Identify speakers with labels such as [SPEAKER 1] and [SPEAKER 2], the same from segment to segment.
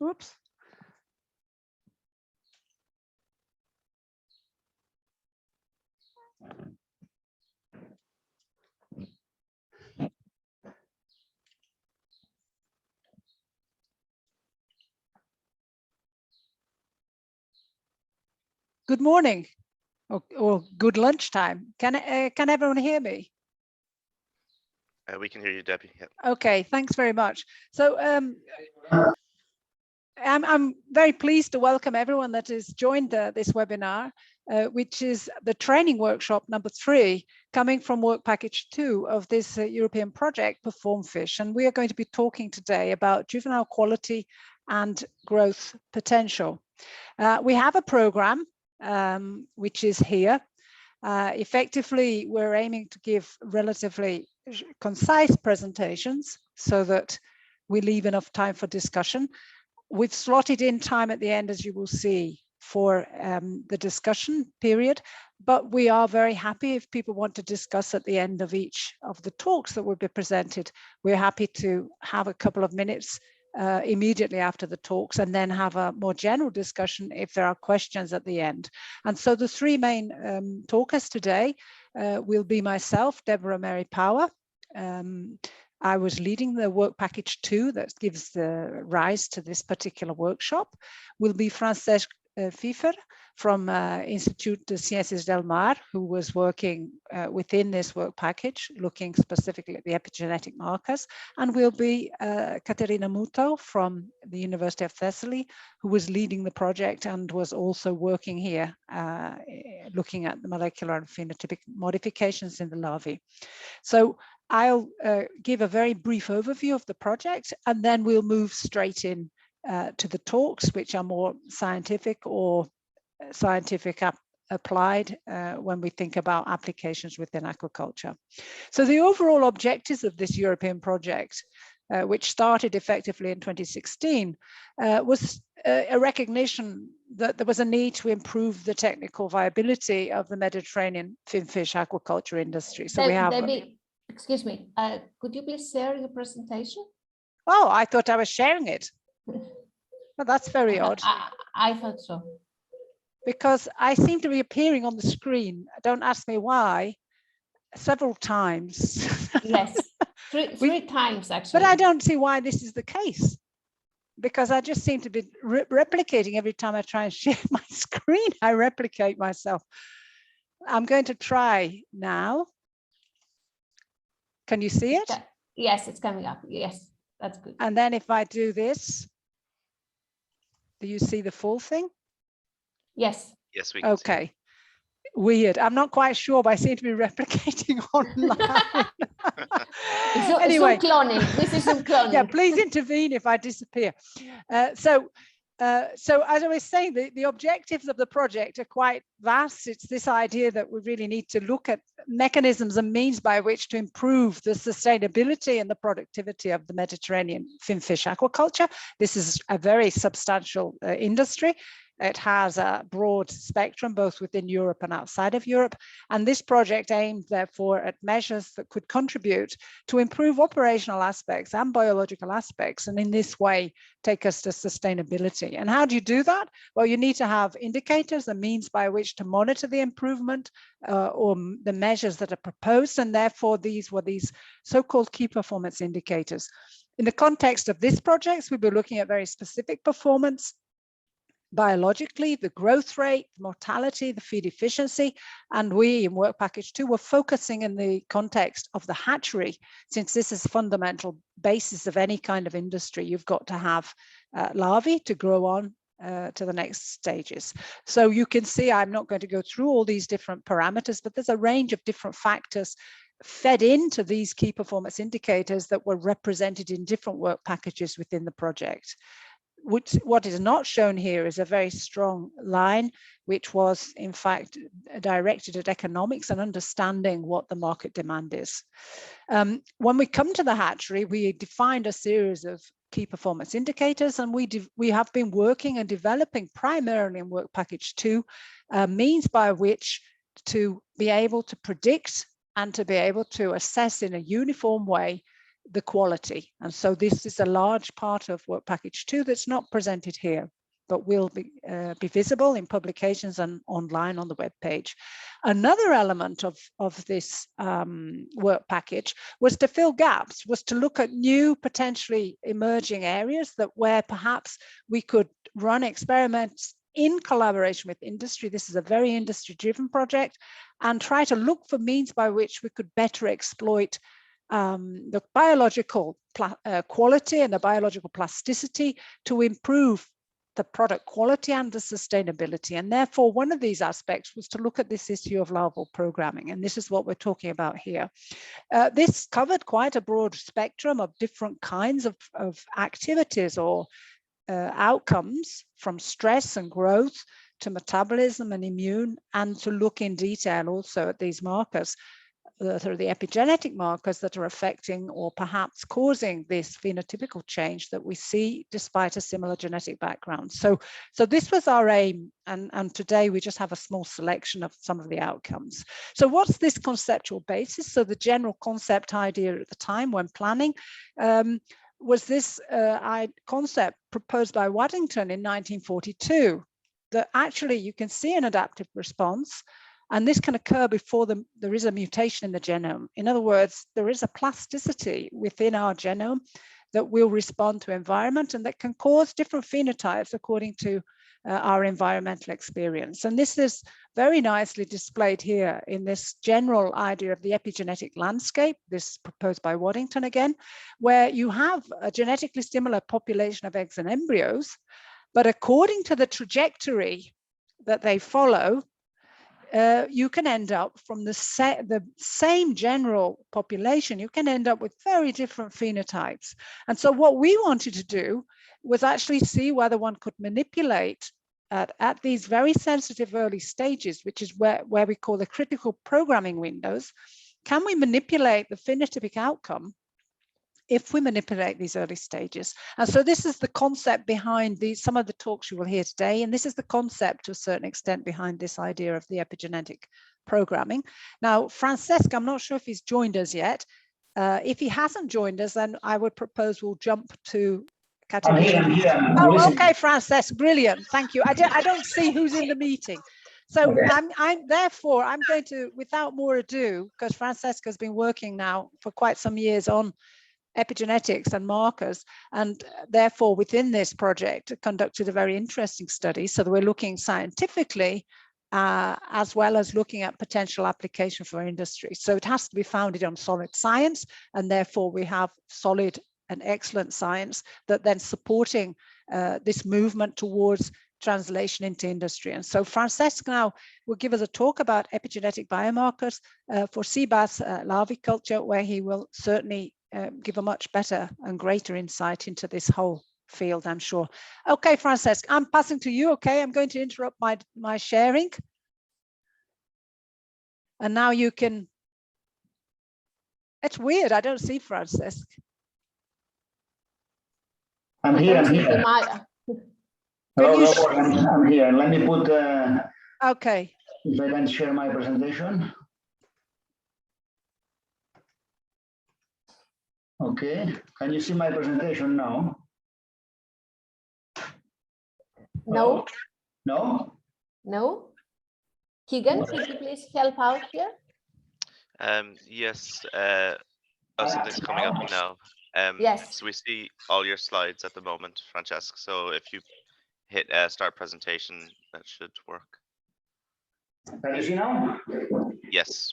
[SPEAKER 1] Oops. Good morning, or good lunchtime. Can everyone hear me?
[SPEAKER 2] We can hear you, Debbie. Yep.
[SPEAKER 1] Okay, thanks very much. So I'm very pleased to welcome everyone that has joined this webinar, which is the training workshop number 3, coming from work package 2 of this European project, Perform Fish. And we are going to be talking today about juvenile quality and growth potential. We have a program which is here. Effectively, we're aiming to give relatively concise presentations so that we leave enough time for discussion. We've slotted in time at the end, as you will see, for the discussion period, but we are very happy if people want to discuss at the end of each of the talks that will be presented. We're happy to have a couple of minutes immediately after the talks and then have a more general discussion if there are questions at the end. And so the 3 main talkers today will be myself, Deborah Mary Power. I was leading the work package 2 that gives the rise to this particular workshop. Will be Francesc Pfeiffer from Institut de Ciències del Mar, who was working within this work package, looking specifically at the epigenetic markers, and will be Caterina Muto from the University of Thessaly, who was leading the project and was also working here, looking at the molecular and phenotypic modifications in the larvae. So I'll give a very brief overview of the project, and then we'll move straight in to the talks, which are more scientific or scientific applied when we think about applications within aquaculture. So the overall objectives of this European project, which started effectively in 2016, was a recognition that there was a need to improve the technical viability of the Mediterranean finfish aquaculture industry. So we have...
[SPEAKER 3] Debbie, excuse me, could you please share your presentation?
[SPEAKER 1] Oh, I thought I was sharing it. Well, that's very odd.
[SPEAKER 3] I thought so.
[SPEAKER 1] Because I seem to be appearing on the screen. Don't ask me why, several times.
[SPEAKER 3] Yes, three times actually.
[SPEAKER 1] But I don't see why this is the case, because I just seem to be replicating every time I try and share my screen. I replicate myself. I'm going to try now. Can you see it?
[SPEAKER 3] Yes, it's coming up. Yes, that's good.
[SPEAKER 1] And then if I do this, do you see the full thing?
[SPEAKER 3] Yes.
[SPEAKER 2] Yes, we can.
[SPEAKER 1] Okay. Weird. I'm not quite sure, but I seem to be replicating online. Anyway,
[SPEAKER 3] Zoom cloning. This is Zoom cloning.
[SPEAKER 1] Yeah, please intervene if I disappear. So as I was saying, the objectives of the project are quite vast. It's this idea that we really need to look at mechanisms and means by which to improve the sustainability and the productivity of the Mediterranean finfish aquaculture. This is a very substantial industry. It has a broad spectrum, both within Europe and outside of Europe. And this project aimed, therefore, at measures that could contribute to improve operational aspects and biological aspects, and in this way, take us to sustainability. And how do you do that? Well, you need to have indicators, the means by which to monitor the improvement or the measures that are proposed. And therefore, these were these so-called key performance indicators. In the context of this project, we'll be looking at very specific performance. Biologically, the growth rate, mortality, the feed efficiency, and we in work package 2 were focusing in the context of the hatchery, since this is a fundamental basis of any kind of industry. You've got to have larvae to grow on to the next stages. So you can see I'm not going to go through all these different parameters, but there's a range of different factors fed into these key performance indicators that were represented in different work packages within the project. What is not shown here is a very strong line, which was in fact directed at economics and understanding what the market demand is. When we come to the hatchery, we defined a series of key performance indicators, and we have been working and developing primarily in work package 2 means by which to be able to predict and to be able to assess in a uniform way the quality. And so this is a large part of work package 2 that's not presented here, but will be visible in publications and online on the web page. Another element of this work package was to fill gaps, was to look at new potentially emerging areas that where perhaps we could run experiments in collaboration with industry. This is a very industry-driven project, and try to look for means by which we could better exploit the biological quality and the biological plasticity to improve the product quality and the sustainability. And therefore, one of these aspects was to look at this issue of larval programming. And this is what we're talking about here. This covered quite a broad spectrum of different kinds of activities or outcomes, from stress and growth to metabolism and immune, and to look in detail also at these markers, through the epigenetic markers that are affecting or perhaps causing this phenotypical change that we see despite a similar genetic background. So this was our aim, and today we just have a small selection of some of the outcomes. So what's this conceptual basis? So the general concept idea at the time when planning was this concept proposed by Waddington in 1942, that actually you can see an adaptive response, and this can occur before there is a mutation in the genome. In other words, there is a plasticity within our genome that will respond to environment and that can cause different phenotypes according to our environmental experience. And this is very nicely displayed here in this general idea of the epigenetic landscape, this proposed by Waddington again, where you have a genetically similar population of eggs and embryos, but according to the trajectory that they follow, you can end up from the same general population, you can end up with very different phenotypes. And so what we wanted to do was actually see whether one could manipulate at these very sensitive early stages, which is where we call the critical programming windows. Can we manipulate the phenotypic outcome if we manipulate these early stages? And so this is the concept behind some of the talks you will hear today. And this is the concept to a certain extent behind this idea of the epigenetic programming. Now, Francesc, I'm not sure if he's joined us yet. If he hasn't joined us, then I would propose we'll jump to Katerina.
[SPEAKER 4] I'm here.
[SPEAKER 1] Oh, okay, Francesc, brilliant. Thank you. I don't see who's in the meeting. So okay. I'm going to, without more ado, because Francesc has been working now for quite some years on epigenetics and markers, and therefore within this project conducted a very interesting study, so that we're looking scientifically as well as looking at potential application for industry. So it has to be founded on solid science, and therefore we have solid and excellent science that then supporting this movement towards translation into industry. And so Francesc now will give us a talk about epigenetic biomarkers for sea bass larvae culture, where he will certainly give a much better and greater insight into this whole field, I'm sure. Okay, Francesc, I'm passing to you. Okay, I'm going to interrupt my sharing. And now you can, it's weird, I don't see Francesc.
[SPEAKER 4] I'm here. Hello, I'm here. Let me put,
[SPEAKER 1] okay.
[SPEAKER 4] If I can share my presentation. Okay, can you see my presentation now?
[SPEAKER 3] No.
[SPEAKER 4] No?
[SPEAKER 3] No? Keegan, could you please help out here?
[SPEAKER 2] Yes, something's coming up now.
[SPEAKER 3] Yes.
[SPEAKER 2] So we see all your slides at the moment, Francesc. So if you hit start presentation, that should work.
[SPEAKER 4] Can you see now?
[SPEAKER 2] Yes.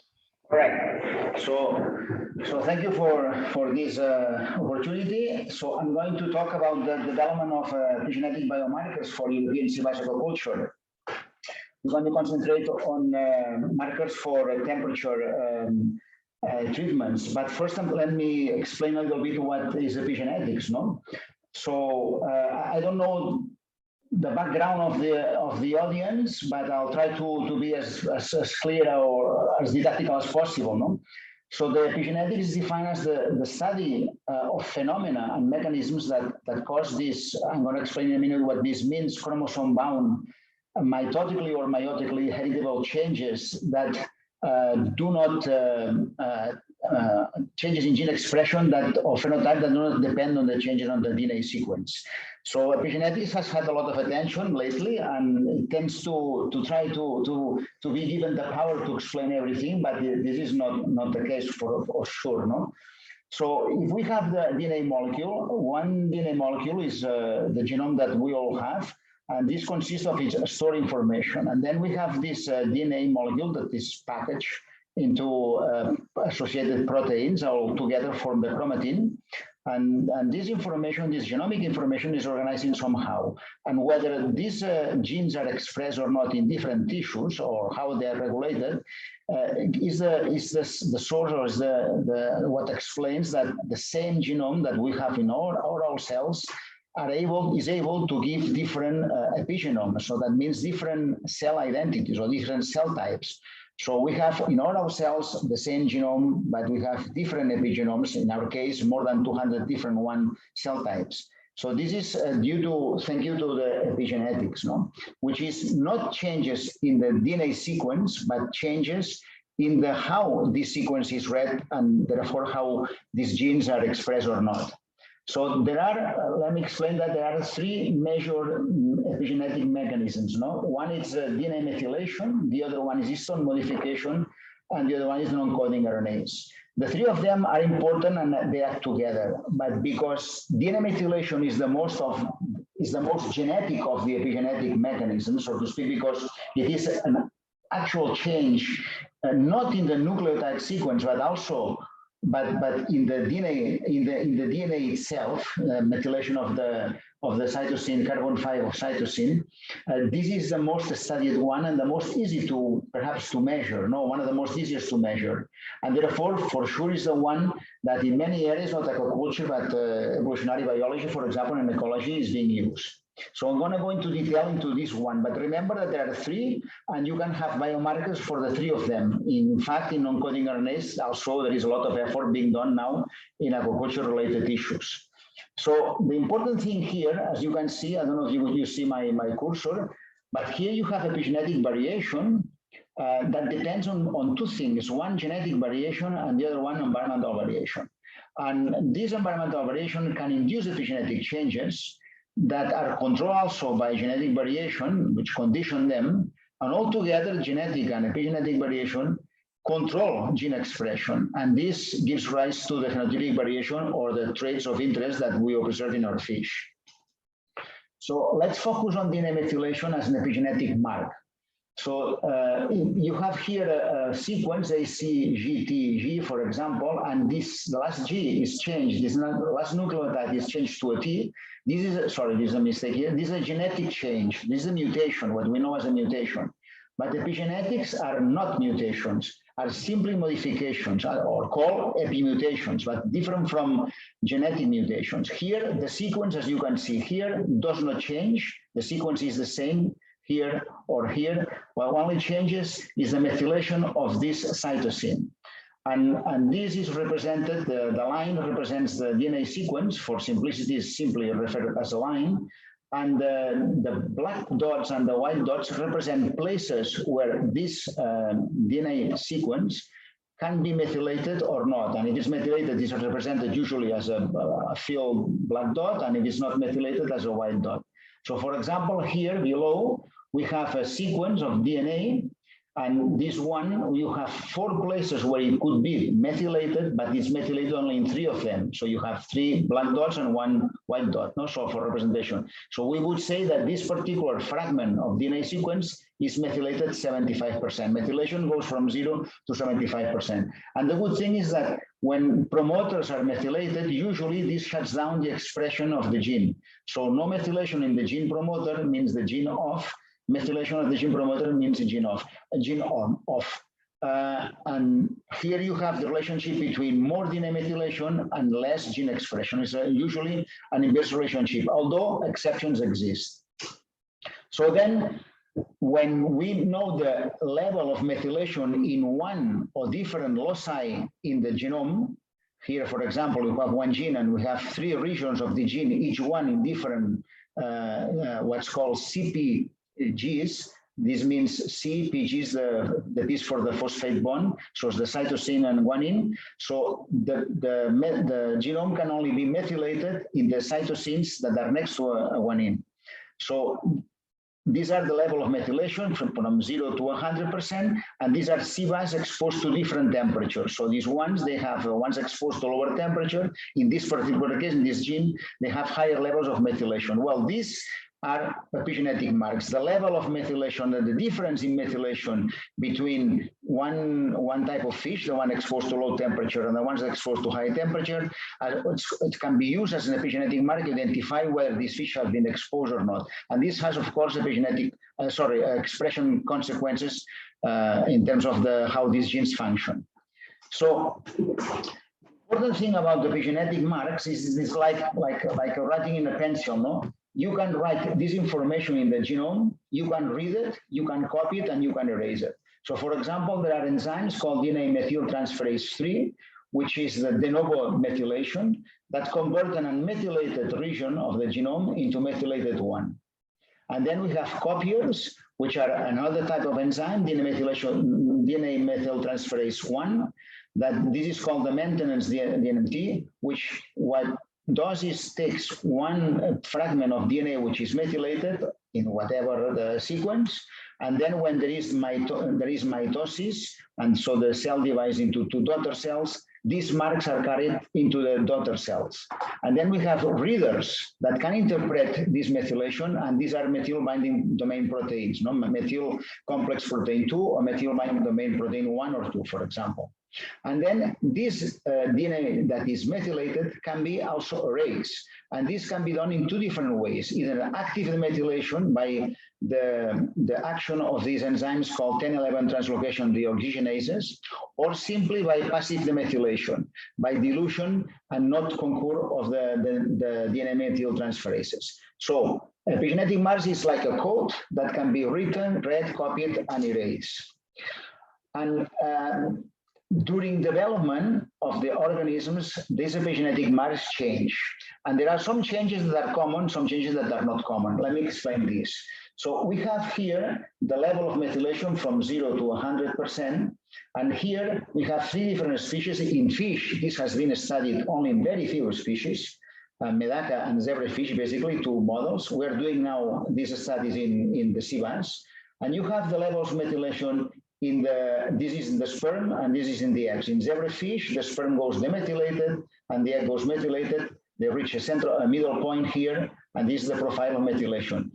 [SPEAKER 4] All right. So thank you for this opportunity. So I'm going to talk about the development of epigenetic biomarkers for European sea bass aquaculture. We're going to concentrate on markers for temperature treatments. But first, let me explain a little bit what is epigenetics. No, so I don't know the background of the audience, but I'll try to be as clear or as didactical as possible. No, so the epigenetics is defined as the study of phenomena and mechanisms that cause this. I'm going to explain in a minute what this means. Chromosome-bound, mitotically or meiotically heritable changes that do not changes in gene expression that or phenotype that do not depend on the changes on the DNA sequence. So epigenetics has had a lot of attention lately, and it tends to try to be given the power to explain everything, but this is not the case for sure, no? So if we have the DNA molecule, one DNA molecule is the genome that we all have, and this consists of its stored information. And then we have this DNA molecule that is packaged into associated proteins all together form the chromatin. And this information, this genomic information is organized in somehow. And whether these genes are expressed or not in different tissues or how they are regulated is the source or is the what explains that the same genome that we have in our cells is able to give different epigenomes. So that means different cell identities or different cell types. So we have in all our cells the same genome, but we have different epigenomes, in our case, more than 200 different cell types. So this is thank you to the epigenetics, no? Which is not changes in the DNA sequence, but changes in the how this sequence is read and therefore how these genes are expressed or not. So there are, let me explain that there are three major epigenetic mechanisms. No? One is DNA methylation, the other one is histone modification, and the other one is non-coding RNAs. The three of them are important and they act together, but because DNA methylation is the most genetic of the epigenetic mechanisms, so to speak, because it is an actual change, not in the nucleotide sequence, but also but in the DNA itself, methylation of the cytosine, carbon 5 of cytosine, this is the most studied one and the most easy to perhaps to measure. No, one of the most easiest to measure, and therefore for sure is the one that in many areas, not aquaculture but evolutionary biology, for example, and ecology is being used. So I'm going to go into detail into this one, but remember that there are three, and you can have biomarkers for the three of them. In fact, in non-coding RNAs, also there is a lot of effort being done now in aquaculture-related issues. So the important thing here, as you can see, I don't know if you see my cursor, but here you have epigenetic variation that depends on two things. One, genetic variation, and the other one, environmental variation. And this environmental variation can induce epigenetic changes that are controlled also by genetic variation, which condition them, and altogether genetic and epigenetic variation control gene expression. And this gives rise to the phenotypic variation or the traits of interest that we observe in our fish. So let's focus on DNA methylation as an epigenetic mark. So you have here a sequence ACGTG, for example, and the last G is changed. This last nucleotide is changed to a T. This is a mistake here. This is a genetic change. This is a mutation, what we know as a mutation. But epigenetics are not mutations, are simply modifications, or called epimutations, but different from genetic mutations. Here, the sequence, as you can see here, does not change. The sequence is the same here or here. What only changes is the methylation of this cytosine. And this is represented, the line represents the DNA sequence. For simplicity, is simply referred as a line. And the black dots and the white dots represent places where this DNA sequence can be methylated or not. And if it's methylated, this is represented usually as a filled black dot, and if it's not methylated, as a white dot. So for example, here below, we have a sequence of DNA, and this one, you have 4 places where it could be methylated, but it's methylated only in 3 of them. So you have 3 black dots and 1 white dot, no? So for representation. So we would say that this particular fragment of DNA sequence is methylated 75%. Methylation goes from 0 to 75%. And the good thing is that when promoters are methylated, usually this shuts down the expression of the gene. So no methylation in the gene promoter means the gene off. Methylation of the gene promoter means a gene off, and here you have the relationship between more DNA methylation and less gene expression. It's usually an inverse relationship, although exceptions exist. So then, when we know the level of methylation in one or different loci in the genome, here, for example, we have one gene and we have 3 regions of the gene, each one in different, what's called CPGs, This means C, PG is the piece for the phosphate bond, so it's the cytosine and guanine. So the genome can only be methylated in the cytosines that are next to a guanine. So these are the level of methylation from 0 to 100%, and these are CBAs exposed to different temperatures. So these ones, they have ones exposed to lower temperature. In this particular case, in this gene, they have higher levels of methylation. Well, these are epigenetic marks. The level of methylation, the difference in methylation between one type of fish, the one exposed to low temperature, and the ones exposed to high temperature, it can be used as an epigenetic mark to identify whether this fish has been exposed or not. And this has, of course, epigenetic, expression consequences in terms of how these genes function. So, important thing about the epigenetic marks is this like writing in a pencil, no? You can write this information in the genome, you can read it, you can copy it, and you can erase it. So for example, there are enzymes called DNA methyltransferase 3, which is the de novo methylation that convert an unmethylated region of the genome into methylated one. And then we have copiers, which are another type of enzyme, DNA methyltransferase 1, that this is called the maintenance DNMT, which what does is takes one fragment of DNA which is methylated in whatever the sequence, and then when there is mitosis, and so the cell divides into two daughter cells, these marks are carried into the daughter cells. And then we have readers that can interpret this methylation, and these are methyl binding domain proteins, no? Methyl complex protein 2 or methyl binding domain protein 1 or 2, for example. And then this DNA that is methylated can be also erased. And this can be done in two different ways, either active methylation by the action of these enzymes called 1011 translocation deoxygenases, or simply by passive demethylation, by dilution and not concur of the DNA methyltransferases. So epigenetic marks is like a code that can be written, read, copied, and erased. And during development of the organisms, these epigenetic marks change. And there are some changes that are common, some changes that are not common. Let me explain this. So we have here the level of methylation from 0 to 100%. And here we have three different species. In fish, this has been studied only in very few species, Medaka and zebrafish, basically two models. We're doing now these studies in the sea bass. And you have the levels of methylation this is in the sperm and this is in the eggs. In zebrafish, the sperm goes demethylated and the egg goes methylated. They reach a middle point here, and this is the profile of methylation.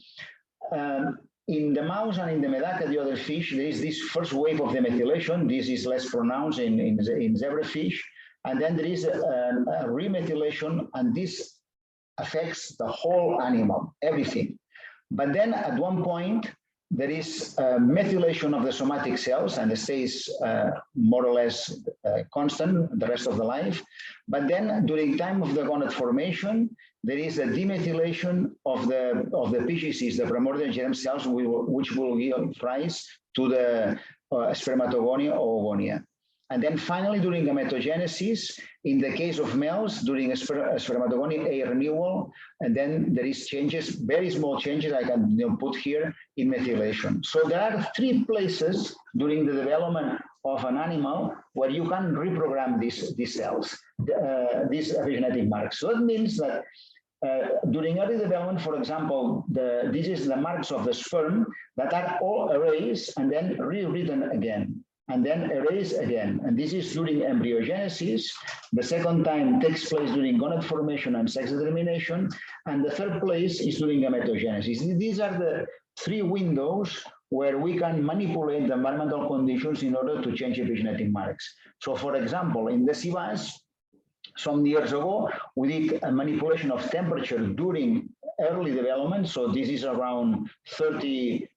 [SPEAKER 4] In the mouse and in the medaka, the other fish, there is this first wave of demethylation. This is less pronounced in zebrafish. And then there is a remethylation, and this affects the whole animal, everything. But then at one point, there is methylation of the somatic cells, and it stays more or less constant the rest of the life. But then during time of the gonad formation, there is a demethylation of the PGCs, the primordial germ cells, which will give rise to the spermatogonia or oogonia. And then finally, during gametogenesis, in the case of males, during spermatogonia, a renewal, and then there is changes, very small changes I can put here in methylation. So there are three places during the development of an animal where you can reprogram these cells, these epigenetic marks. So it means that during early development, for example, this is the marks of the sperm that are all erased and then rewritten again, and then erase again. And this is during embryogenesis. The second time takes place during gonad formation and sex determination. And the third place is during gametogenesis. These are the three windows where we can manipulate the environmental conditions in order to change epigenetic marks. So for example, in the sea bass, some years ago, we did a manipulation of temperature during early development. So this is around 30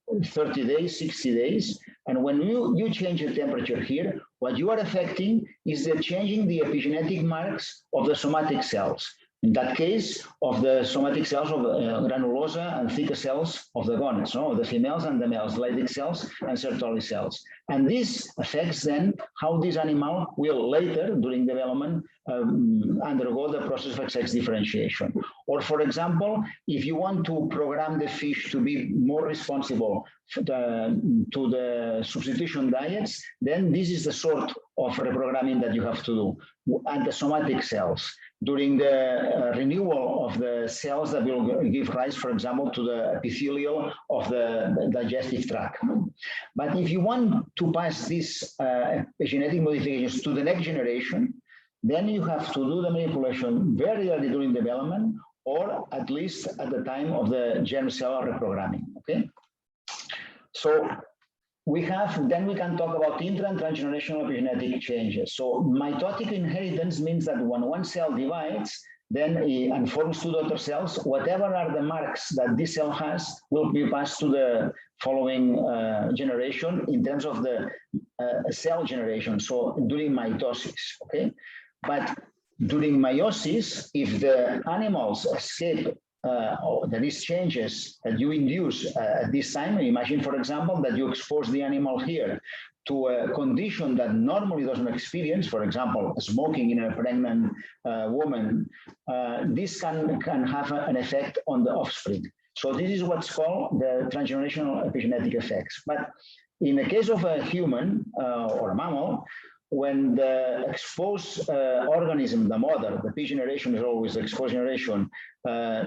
[SPEAKER 4] days, 60 days. And when you change the temperature here, what you are affecting is changing the epigenetic marks of the somatic cells. In that case, of the somatic cells of granulosa and thicker cells of the gonads, so the females and the males, Leydig cells and Sertoli cells. And this affects then how this animal will later, during development, undergo the process of sex differentiation. Or for example, if you want to program the fish to be more responsible to the substitution diets, then this is the sort of reprogramming that you have to do. And the somatic cells, during the renewal of the cells that will give rise, for example, to the epithelial of the digestive tract. But if you want to pass these genetic modifications to the next generation, then you have to do the manipulation very early during development, or at least at the time of the germ cell reprogramming, okay? So then we can talk about intra and transgenerational epigenetic changes. So mitotic inheritance means that when one cell divides, then and forms two daughter cells, whatever are the marks that this cell has will be passed to the following generation in terms of the cell generation, so during mitosis, okay? But during meiosis, if the animals escape there is changes that you induce at this time. Imagine, for example, that you expose the animal here to a condition that normally doesn't experience, for example, smoking in a pregnant woman. This can have an effect on the offspring. So this is what's called the transgenerational epigenetic effects. But in the case of a human or a mammal, when the exposed organism, the mother, the P generation is always the exposed generation,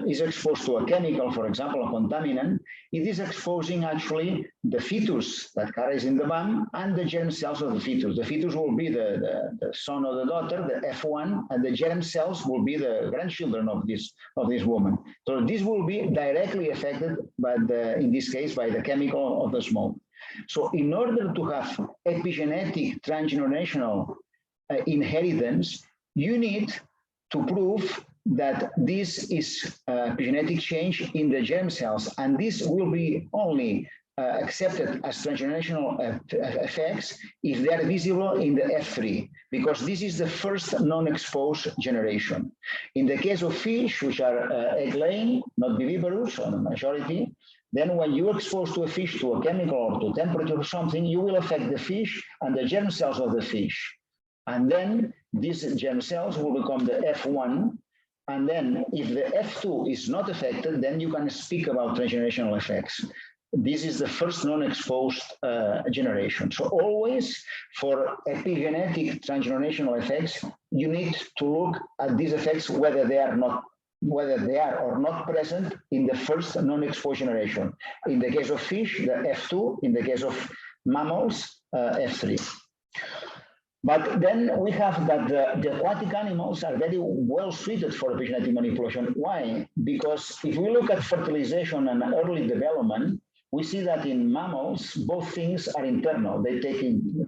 [SPEAKER 4] is exposed to a chemical, for example, a contaminant, it is exposing actually the fetus that carries in the bum and the germ cells of the fetus. The fetus will be the son or the daughter, the F1, and the germ cells will be the grandchildren of this woman. So this will be directly affected by in this case, by the chemical of the smoke. So in order to have epigenetic transgenerational inheritance, you need to prove that this is epigenetic change in the germ cells, and this will be only accepted as transgenerational effects if they are visible in the F3, because this is the first non-exposed generation. In the case of fish, which are egg-laying, not viviparous on the majority, then when you expose to a fish to a chemical or to temperature or something, you will affect the fish and the germ cells of the fish. And then these germ cells will become the F1. And then if the F2 is not affected, then you can speak about transgenerational effects. This is the first non-exposed generation. So always for epigenetic transgenerational effects, you need to look at these effects whether they are or not present in the first non-exposed generation. In the case of fish, the F2. In the case of mammals, F3. But then we have that the aquatic animals are very well suited for epigenetic manipulation. Why? Because if we look at fertilization and early development, we see that in mammals, both things are internal. They take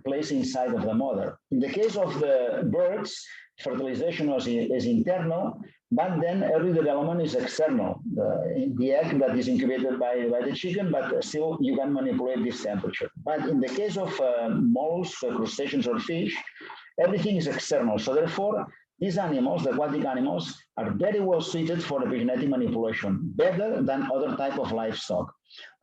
[SPEAKER 4] place inside of the mother. In the case of the birds, fertilization is internal, but then early development is external. The egg that is incubated by the chicken, but still you can manipulate this temperature. But in the case of mollusks, crustaceans, or fish, everything is external. So therefore, these animals, the aquatic animals, are very well suited for epigenetic manipulation, better than other type of livestock.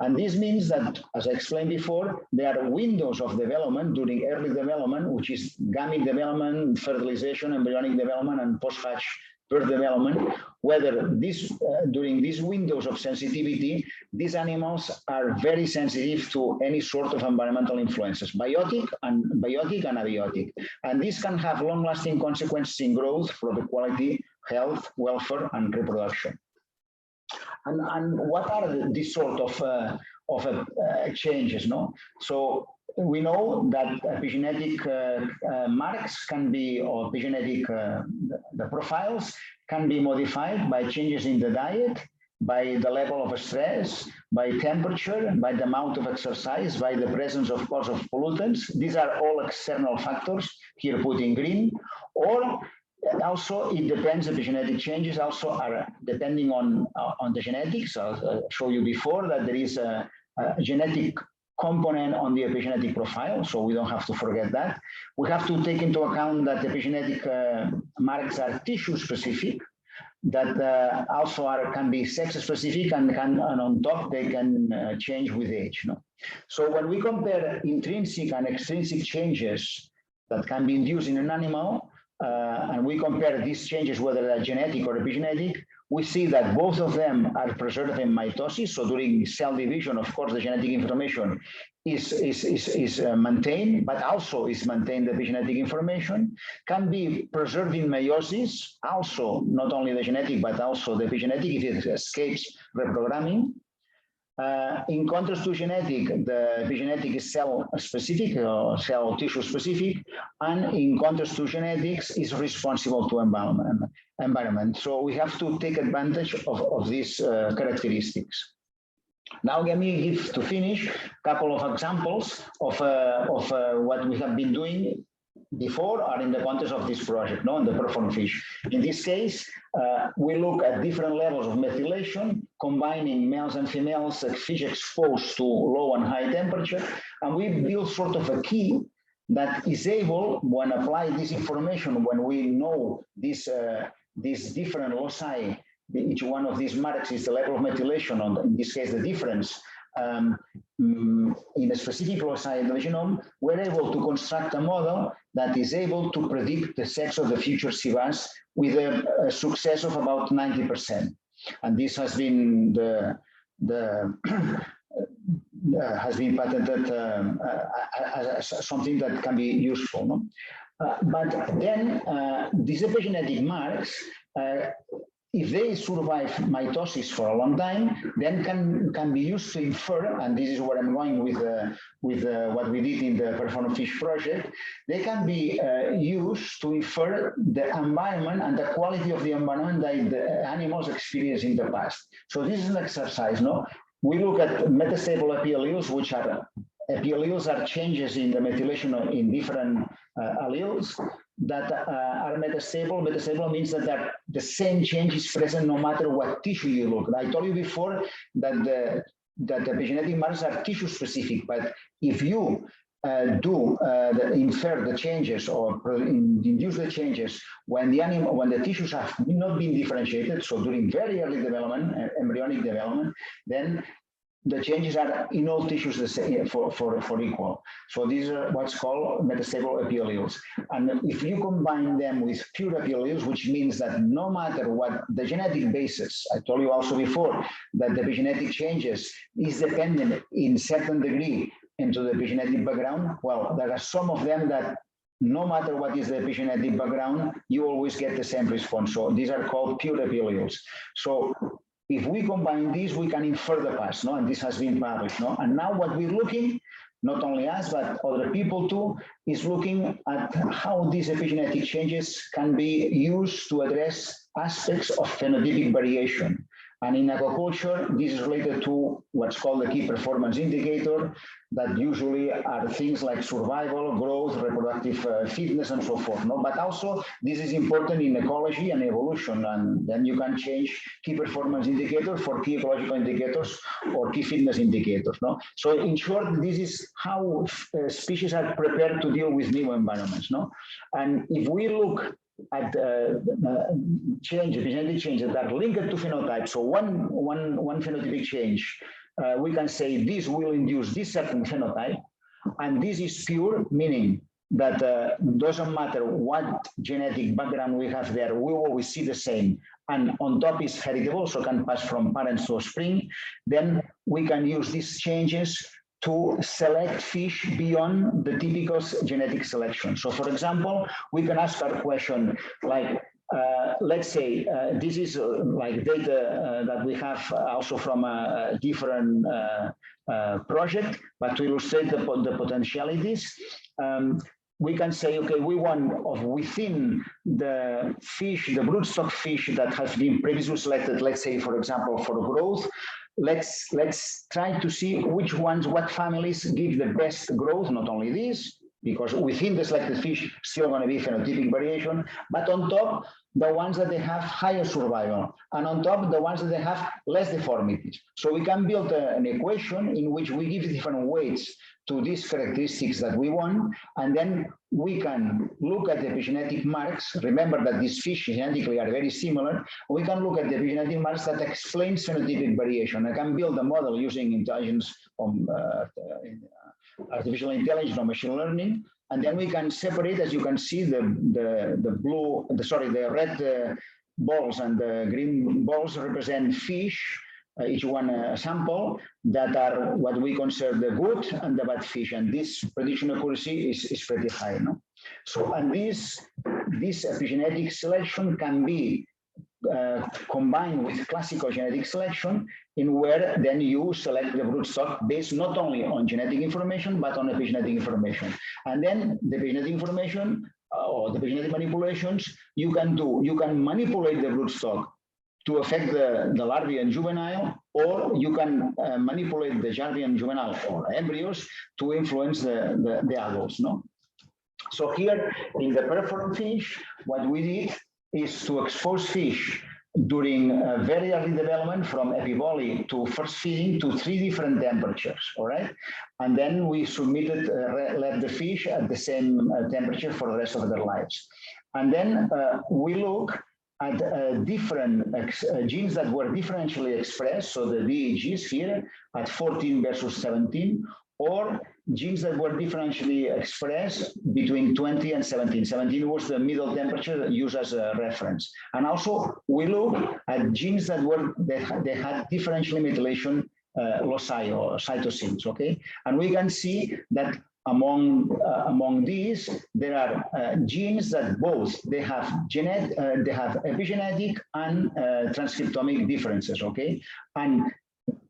[SPEAKER 4] And this means that, as I explained before, there are windows of development during early development, which is gamete development, fertilization, embryonic development, and post-hatch birth development, whether during these windows of sensitivity, these animals are very sensitive to any sort of environmental influences, biotic and abiotic. And this can have long-lasting consequences in growth, product quality, health, welfare, and reproduction. And what are these sort of changes? No, so we know that epigenetic marks can be, or epigenetic the profiles can be modified by changes in the diet, by the level of stress, by temperature, by the amount of exercise, by the presence of course of pollutants. These are all external factors here put in green. Or also, it depends, epigenetic changes also are depending on the genetics. I'll show you before that there is a genetic component on the epigenetic profile, so we don't have to forget that. We have to take into account that epigenetic marks are tissue specific, that also can be sex specific, and on top they can change with age. No? So when we compare intrinsic and extrinsic changes that can be induced in an animal, and we compare these changes, whether they're genetic or epigenetic, we see that both of them are preserved in mitosis. So during cell division, of course, the genetic information is maintained, but also is maintained the epigenetic information, can be preserved in meiosis, also not only the genetic, but also the epigenetic if it escapes reprogramming. In contrast to genetic, the epigenetic is cell specific or cell tissue specific, and in contrast to genetics is responsible to environment. So we have to take advantage of these characteristics. Now let me give, to finish, a couple of examples of what we have been doing before or in the context of this project, no, in the perform fish. In this case, we look at different levels of methylation, combining males and females, fish exposed to low and high temperature, and we build sort of a key that is able, when apply this information, when we know these different loci, each one of these marks is the level of methylation, on in this case the difference, in a specific loci in the genome, we're able to construct a model that is able to predict the sex of the future sea bass with a success of about 90%. And this has been has been patented as something that can be useful. No? But then these epigenetic marks, if they survive mitosis for a long time, then can be used to infer, and this is where I'm going with what we did in the Perform Fish project, they can be used to infer the environment and the quality of the environment that the animals experienced in the past. So this is an exercise, no? We look at metastable epialleles, which are epialleles are changes in the methylation in different alleles that are metastable. Metastable means that the same change is present no matter what tissue you look. I told you before that the epigenetic markers are tissue specific, but if you infer the changes or induce the changes when the tissues have not been differentiated, so during very early development, embryonic development, then the changes are in all tissues the same for equal. So these are what's called metastable epialleles. And if you combine them with pure epialleles, which means that no matter what the genetic basis, I told you also before that the epigenetic changes is dependent in certain degree into the epigenetic background. Well, there are some of them that no matter what is the epigenetic background, you always get the same response. So these are called pure epialleles. So if we combine these, we can infer the past, no? And this has been published, no? And now what we're looking, not only us, but other people too, is looking at how these epigenetic changes can be used to address aspects of phenotypic variation. And in aquaculture, this is related to what's called the key performance indicator, that usually are things like survival, growth, reproductive fitness, and so forth. No? But also, this is important in ecology and evolution, and then you can change key performance indicators for key ecological indicators or key fitness indicators. No? So in short, this is how species are prepared to deal with new environments. No? And if we look at epigenetic changes that are linked to phenotype. So one phenotypic change, we can say this will induce this certain phenotype, and this is pure, meaning that doesn't matter what genetic background we have there, we always see the same. And on top is heritable, so can pass from parents to offspring. Then we can use these changes to select fish beyond the typical genetic selection. So for example, we can ask our question like, let's say this is like data that we have also from a different project, but to illustrate the potentialities, we can say, okay, we want of within the fish, the broodstock fish that has been previously selected, let's say, for example, for growth, let's try to see which ones, what families give the best growth, not only this, because within the selected fish still going to be phenotypic variation, but on top, the ones that they have higher survival, and on top, the ones that they have less deformities. So we can build an equation in which we give different weights to these characteristics that we want, and then we can look at the epigenetic marks. Remember that these fish genetically are very similar. We can look at the epigenetic marks that explains phenotypic variation. I can build a model using intelligence on artificial intelligence or machine learning, and then we can separate, as you can see, the red balls and the green balls represent fish, each one a sample, that are what we consider the good and the bad fish. And this prediction accuracy is pretty high. No? So, and this epigenetic selection can be combined with classical genetic selection, in where then you select the broodstock based not only on genetic information, but on epigenetic information. And then the epigenetic information or the epigenetic manipulations you can manipulate the broodstock to affect the larvae and juvenile, or you can manipulate the larvae and juvenile or embryos to influence the adults. No? So here in the perform fish, what we did is to expose fish during very early development from epivolley to first feeding to 3 different temperatures, all right? And then we submitted, left the fish at the same temperature for the rest of their lives. And then we look at different genes that were differentially expressed, so the DEGs here at 14 versus 17, or genes that were differentially expressed between 20 and 17. 17 was the middle temperature used as a reference. And also we look at genes that they had differential methylation loci or cytosines, okay? And we can see that among these, there are genes that both they have epigenetic and transcriptomic differences, okay? And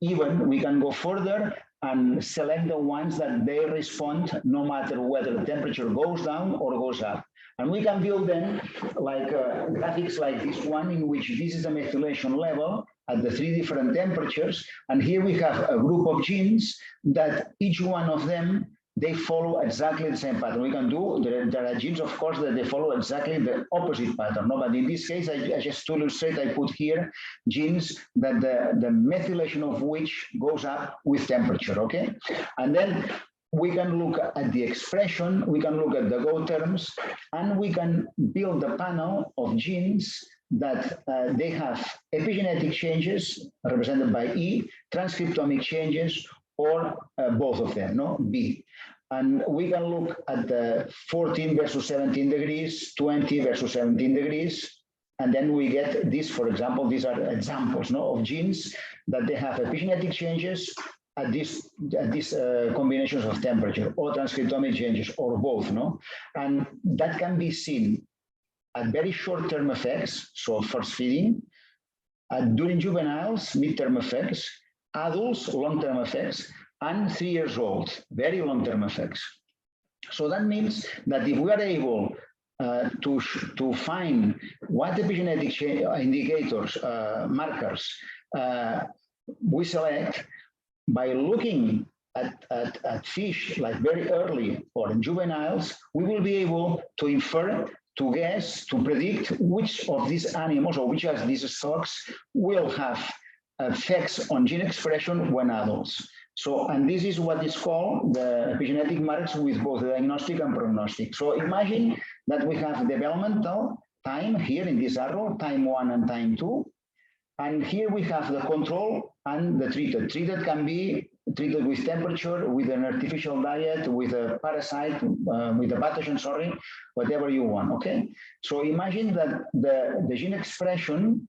[SPEAKER 4] even we can go further and select the ones that they respond no matter whether the temperature goes down or goes up. And we can build them like graphics like this one, in which this is a methylation level at the 3 different temperatures. And here we have a group of genes that each one of them, they follow exactly the same pattern. We can do, there are genes, of course, that they follow exactly the opposite pattern. No, but in this case, I just to illustrate, I put here genes that the methylation of which goes up with temperature, okay? And then we can look at the expression, we can look at the Go terms, and we can build a panel of genes that they have epigenetic changes represented by E, transcriptomic changes, or both of them, no, B. And we can look at the 14 versus 17 degrees, 20 versus 17 degrees, and then we get this, for example, these are examples, no, of genes that they have epigenetic changes at these combinations of temperature, or transcriptomic changes, or both, no? And that can be seen at very short-term effects, so first feeding, during juveniles, midterm effects, adults, long-term effects, and 3 years old, very long-term effects. So that means that if we are able to find what epigenetic indicators, markers, we select by looking at fish like very early or in juveniles, we will be able to infer, to guess, to predict which of these animals or which of these stocks will have effects on gene expression when adults. So, and this is what is called the epigenetic marks with both diagnostic and prognostic. So imagine that we have developmental time here in this arrow, time 1 and time 2. And here we have the control and the treated. Treated can be treated with temperature, with an artificial diet, with a parasite, with a pathogen, sorry, whatever you want, okay? So imagine that the gene expression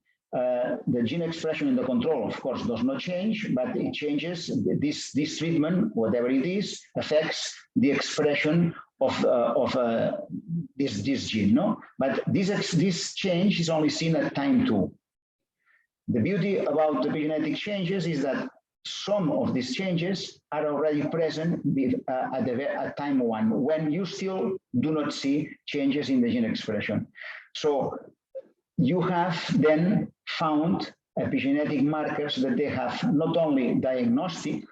[SPEAKER 4] in the control, of course, does not change, but it changes. This treatment, whatever it is, affects the expression of this gene, no? But this change is only seen at time 2. The beauty about the epigenetic changes is that some of these changes are already present at time 1, when you still do not see changes in the gene expression. So you have then found epigenetic markers that they have not only diagnostic,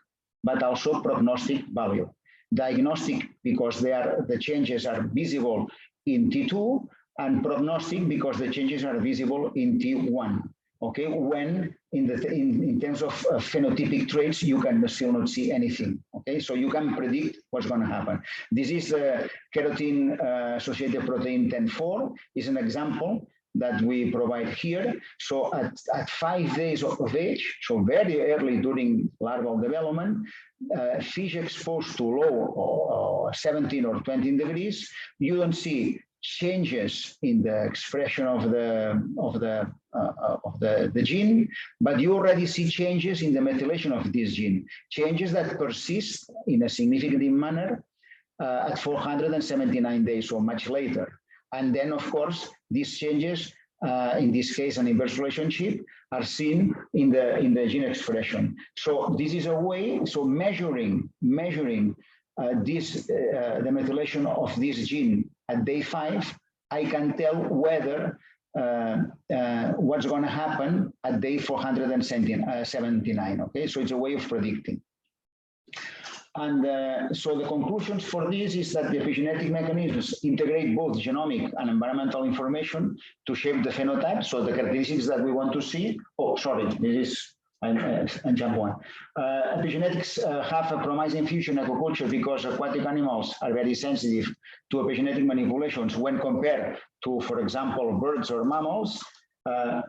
[SPEAKER 4] but also prognostic value. Diagnostic because the changes are visible in T2, and prognostic because the changes are visible in T1. Okay, when in terms of phenotypic traits, you can still not see anything. Okay, so you can predict what's going to happen. This is the keratin associated protein 10.4 is an example that we provide here. So at 5 days of age, so very early during larval development, fish exposed to low or 17 or 20 degrees, you don't see changes in the expression of the gene, but you already see changes in the methylation of this gene, changes that persist in a significant manner at 479 days or much later. And then, of course, these changes, in this case, an inverse relationship, are seen in the gene expression. So this is a way, so measuring the methylation of this gene at day 5, I can tell whether what's going to happen at day 479. Okay, so it's a way of predicting. And so the conclusions for this is that the epigenetic mechanisms integrate both genomic and environmental information to shape the phenotype. So the characteristics that we want to see. Oh, sorry, this is and jump one. Epigenetics have a promising future in aquaculture because aquatic animals are very sensitive to epigenetic manipulations when compared to, for example, birds or mammals.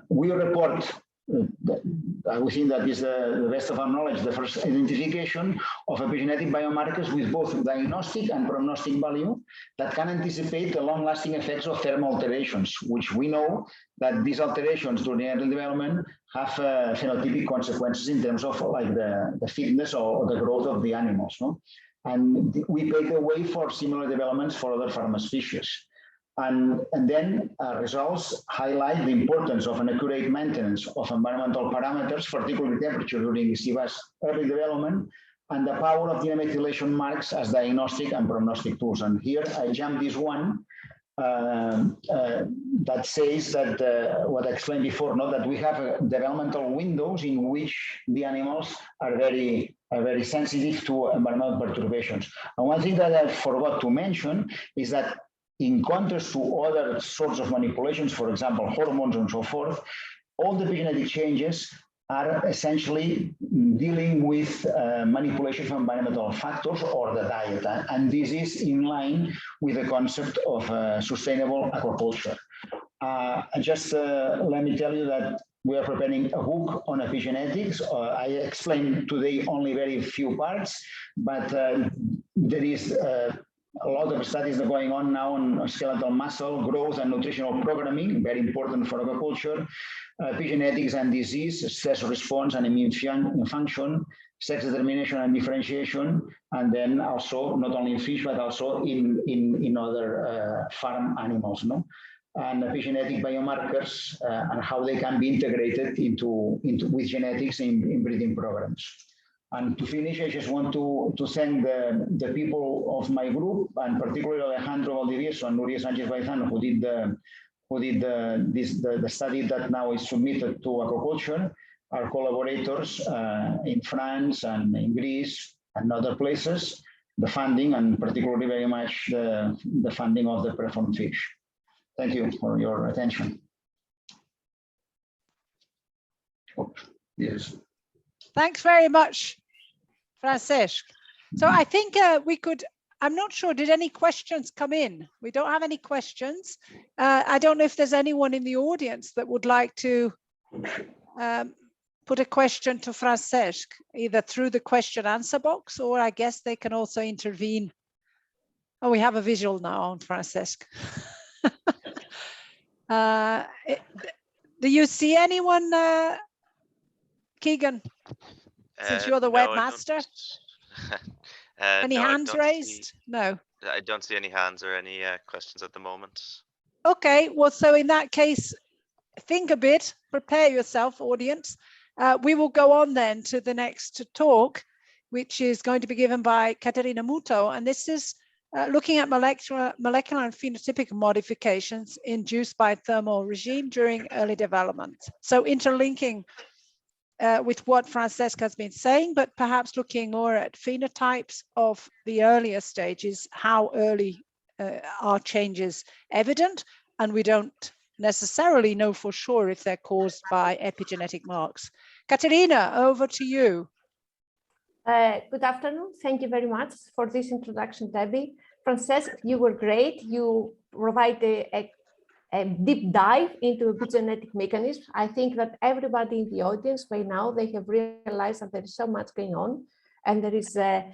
[SPEAKER 4] We report, we think that is the best of our knowledge, the first identification of epigenetic biomarkers with both diagnostic and prognostic value that can anticipate the long-lasting effects of thermal alterations, which we know that these alterations during early development have phenotypic consequences in terms of like the fitness or the growth of the animals. No? And we pave the way for similar developments for other pharma species. And then results highlight the importance of an accurate maintenance of environmental parameters, particularly temperature during sea bass early development, and the power of the methylation marks as diagnostic and prognostic tools. And here I jump this one that says that what I explained before, not that we have developmental windows in which the animals are very sensitive to environmental perturbations. And one thing that I forgot to mention is that in contrast to other sorts of manipulations, for example, hormones and so forth, all the epigenetic changes are essentially dealing with manipulation of environmental factors or the diet. And this is in line with the concept of sustainable aquaculture. Just let me tell you that we are preparing a book on epigenetics. I explained today only very few parts, but there is a lot of studies are going on now on skeletal muscle growth and nutritional programming, very important for aquaculture, epigenetics and disease, stress response and immune function, sex determination and differentiation, and then also not only in fish, but also in other farm animals, no? And epigenetic biomarkers and how they can be integrated with genetics in breeding programs. And to finish, I just want to thank the people of my group, and particularly Alejandro Valdivieso and Nuria Sanchez Baizano, who did the study that now is submitted to aquaculture, our collaborators in France and in Greece and other places, the funding, and particularly very much the funding of the performed fish. Thank you for your attention. Yes.
[SPEAKER 1] Thanks very much, Francesc. So I think we could, I'm not sure, did any questions come in? We don't have any questions. I don't know if there's anyone in the audience that would like to put a question to Francesc, either through the question answer box, or I guess they can also intervene. Oh, we have a visual now on Francesc. Do you see anyone, Keegan? Since you're the webmaster, any hands raised? No.
[SPEAKER 2] I don't see any hands or any questions at the moment.
[SPEAKER 1] Okay, well, so in that case, think a bit, prepare yourself, audience. We will go on then to the next talk, which is going to be given by Caterina Muto, and this is looking at molecular and phenotypic modifications induced by thermal regime during early development. So interlinking with what Francesc has been saying, but perhaps looking more at phenotypes of the earlier stages, how early are changes evident, and we don't necessarily know for sure if they're caused by epigenetic marks. Caterina, over to you.
[SPEAKER 3] Good afternoon. Thank you very much for this introduction, Debbie. Francesc, you were great. You provided a deep dive into epigenetic mechanisms. I think that everybody in the audience by now, they have realized that there is so much going on, and there is a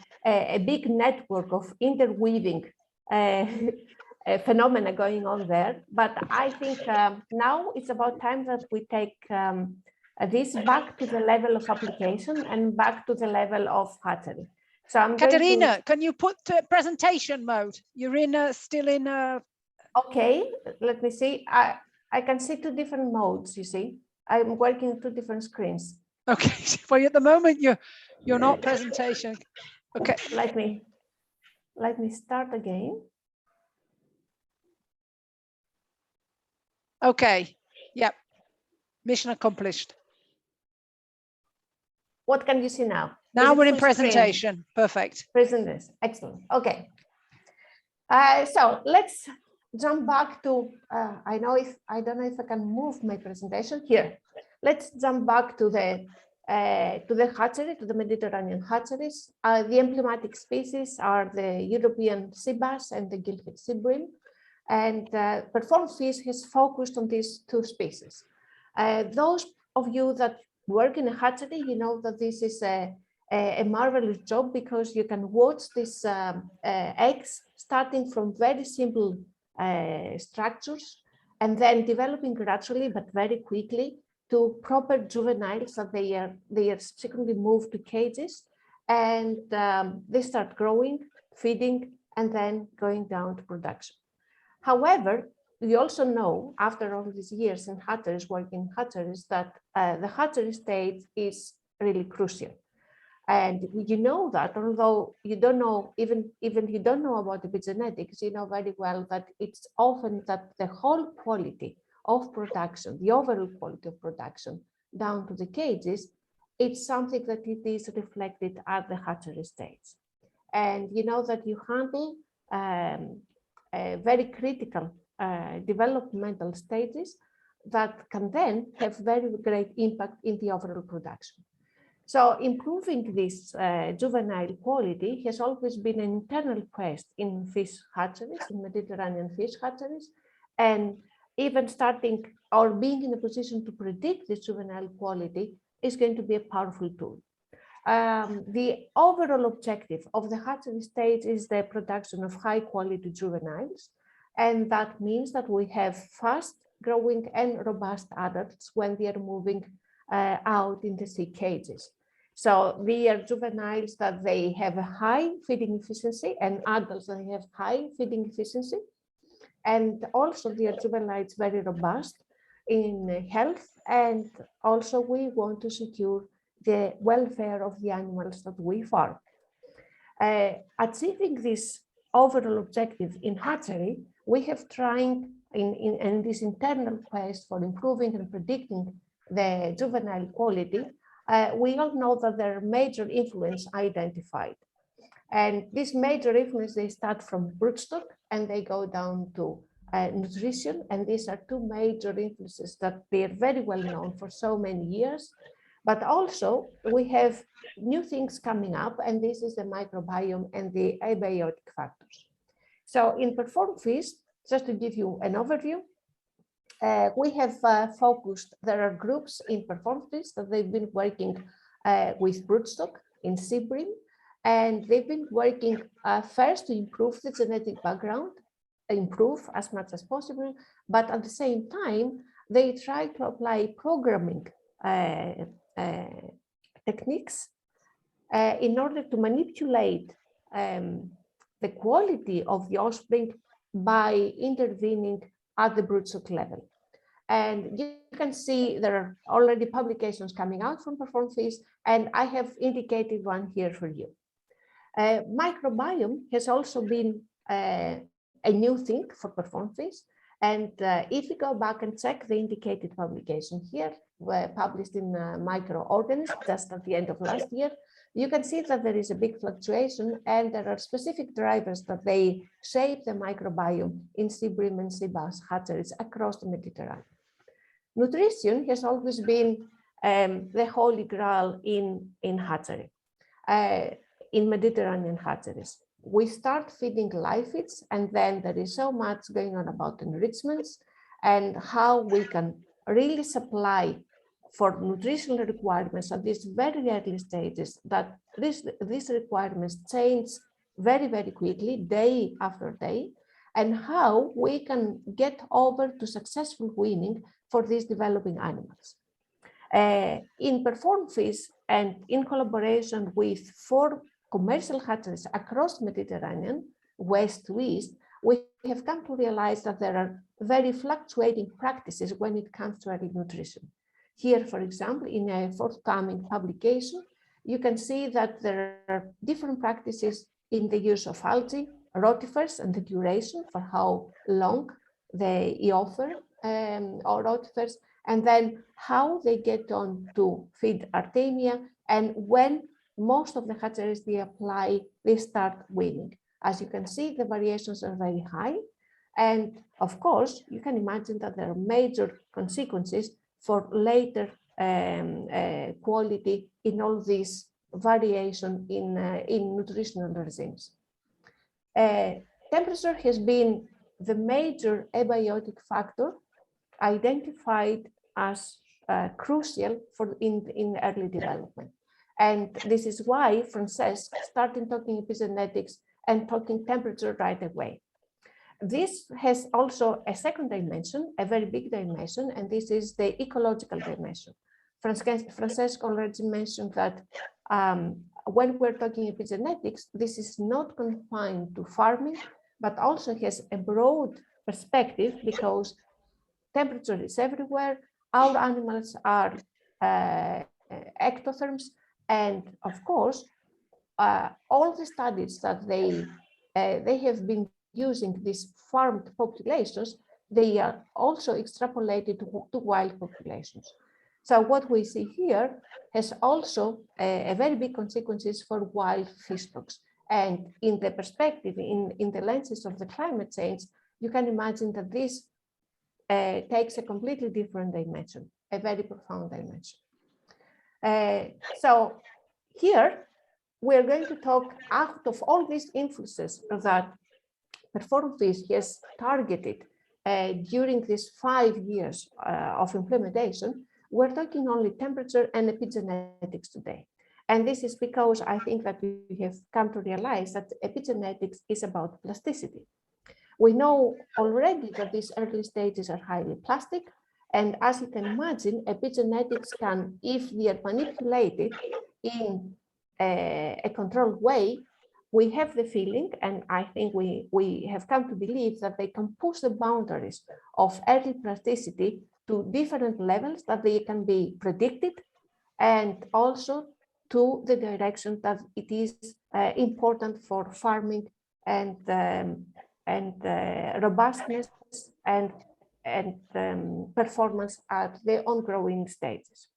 [SPEAKER 3] big network of interweaving phenomena going on there. But I think now it's about time that we take this back to the level of application and back to the level of hatchery. So I'm
[SPEAKER 1] Katerina, can you put presentation mode? You're still in
[SPEAKER 3] Okay, let me see. I can see two different modes, you see. I'm working two different screens.
[SPEAKER 1] Okay, well, at the moment you're not presentation. Okay.
[SPEAKER 3] Let me start again.
[SPEAKER 1] Okay. Yep. Mission accomplished.
[SPEAKER 3] What can you see now?
[SPEAKER 1] Now we're in presentation. Perfect.
[SPEAKER 3] Presentation. Excellent. Okay. So let's jump back to, I don't know if I can move my presentation here. Let's jump back to the hatchery, to the Mediterranean hatcheries. The emblematic species are the European sea bass and the gillhead sea bream. And Perform Fish has focused on these two species. Those of you that work in a hatchery, you know that this is a marvelous job because you can watch these eggs starting from very simple structures and then developing gradually but very quickly to proper juveniles that they are subsequently moved to cages, and they start growing, feeding, and then going down to production. However, we also know after all these years in hatcheries, working in hatcheries, that the hatchery stage is really crucial. And you know that, although you don't know, even you don't know about epigenetics, you know very well that it's often that the whole quality of production, the overall quality of production down to the cages, it's something that it is reflected at the hatchery stage. And you know that you handle very critical developmental stages that can then have very great impact in the overall production. So improving this juvenile quality has always been an internal quest in fish hatcheries, in Mediterranean fish hatcheries, and even starting or being in a position to predict this juvenile quality is going to be a powerful tool. The overall objective of the hatchery stage is the production of high quality juveniles, and that means that we have fast growing and robust adults when they are moving out in the sea cages. So they are juveniles that they have a high feeding efficiency and adults that have high feeding efficiency. And also they are juveniles very robust in health. And also we want to secure the welfare of the animals that we farm. Achieving this overall objective in hatchery, we have tried in this internal quest for improving and predicting the juvenile quality. We all know that there are major influences identified. And this major influence, they start from broodstock and they go down to nutrition. And these are two major influences that they are very well known for so many years. But also we have new things coming up, and this is the microbiome and the abiotic factors. So in Perform Fish, just to give you an overview, we have focused, there are groups in Perform Fish that they've been working with broodstock in sea bream, and they've been working first to improve the genetic background, improve as much as possible, but at the same time, they try to apply programming techniques in order to manipulate the quality of the offspring by intervening at the broodstock level. And you can see there are already publications coming out from Perform Fish, and I have indicated one here for you. Microbiome has also been a new thing for Perform Fish. And if you go back and check the indicated publication here, published in Microorganisms just at the end of last year, you can see that there is a big fluctuation and there are specific drivers that they shape the microbiome in sea bream and sea bass hatcheries across the Mediterranean. Nutrition has always been the holy grail in hatchery, in Mediterranean hatcheries. We start feeding live feeds, and then there is so much going on about enrichments and how we can really supply for nutritional requirements at these very early stages, that these requirements change very, very quickly, day after day. and how we can get over to successful weaning for these developing animals. In Perform Fish and in collaboration with 4 commercial hatcheries across Mediterranean, west to east, we have come to realize that there are very fluctuating practices when it comes to early nutrition. Here, for example, in a forthcoming publication, you can see that there are different practices in the use of algae, rotifers, and the duration for how long they offer or rotifers, and then how they get on to feed Artemia, and when most of the hatcheries they start weaning. As you can see, the variations are very high. And of course, you can imagine that there are major consequences for later quality in all this variation in nutritional regimes. Temperature has been the major abiotic factor identified as crucial in early development. And this is why Francesc started talking epigenetics and talking temperature right away. This has also a second dimension, a very big dimension, and this is the ecological dimension. Francesc already mentioned that when we're talking epigenetics, this is not confined to farming, but also has a broad perspective because temperature is everywhere. Our animals are ectotherms, and of course, all the studies that they have been using these farmed populations, they are also extrapolated to wild populations. So what we see here has also a very big consequences for wild fish stocks. And in the perspective, in the lenses of the climate change, you can imagine that this takes a completely different dimension, a very profound dimension. So here, we're going to talk out of all these influences that Perform Fish has targeted during these 5 years of implementation. We're talking only temperature and epigenetics today. And this is because I think that we have come to realize that epigenetics is about plasticity. We know already that these early stages are highly plastic. And as you can imagine, epigenetics can, if they are manipulated in a controlled way, we have the feeling, and I think we have come to believe that they can push the boundaries of early plasticity to different levels that they can be predicted, and also to the direction that it is important for farming and robustness and performance at the on-growing stages.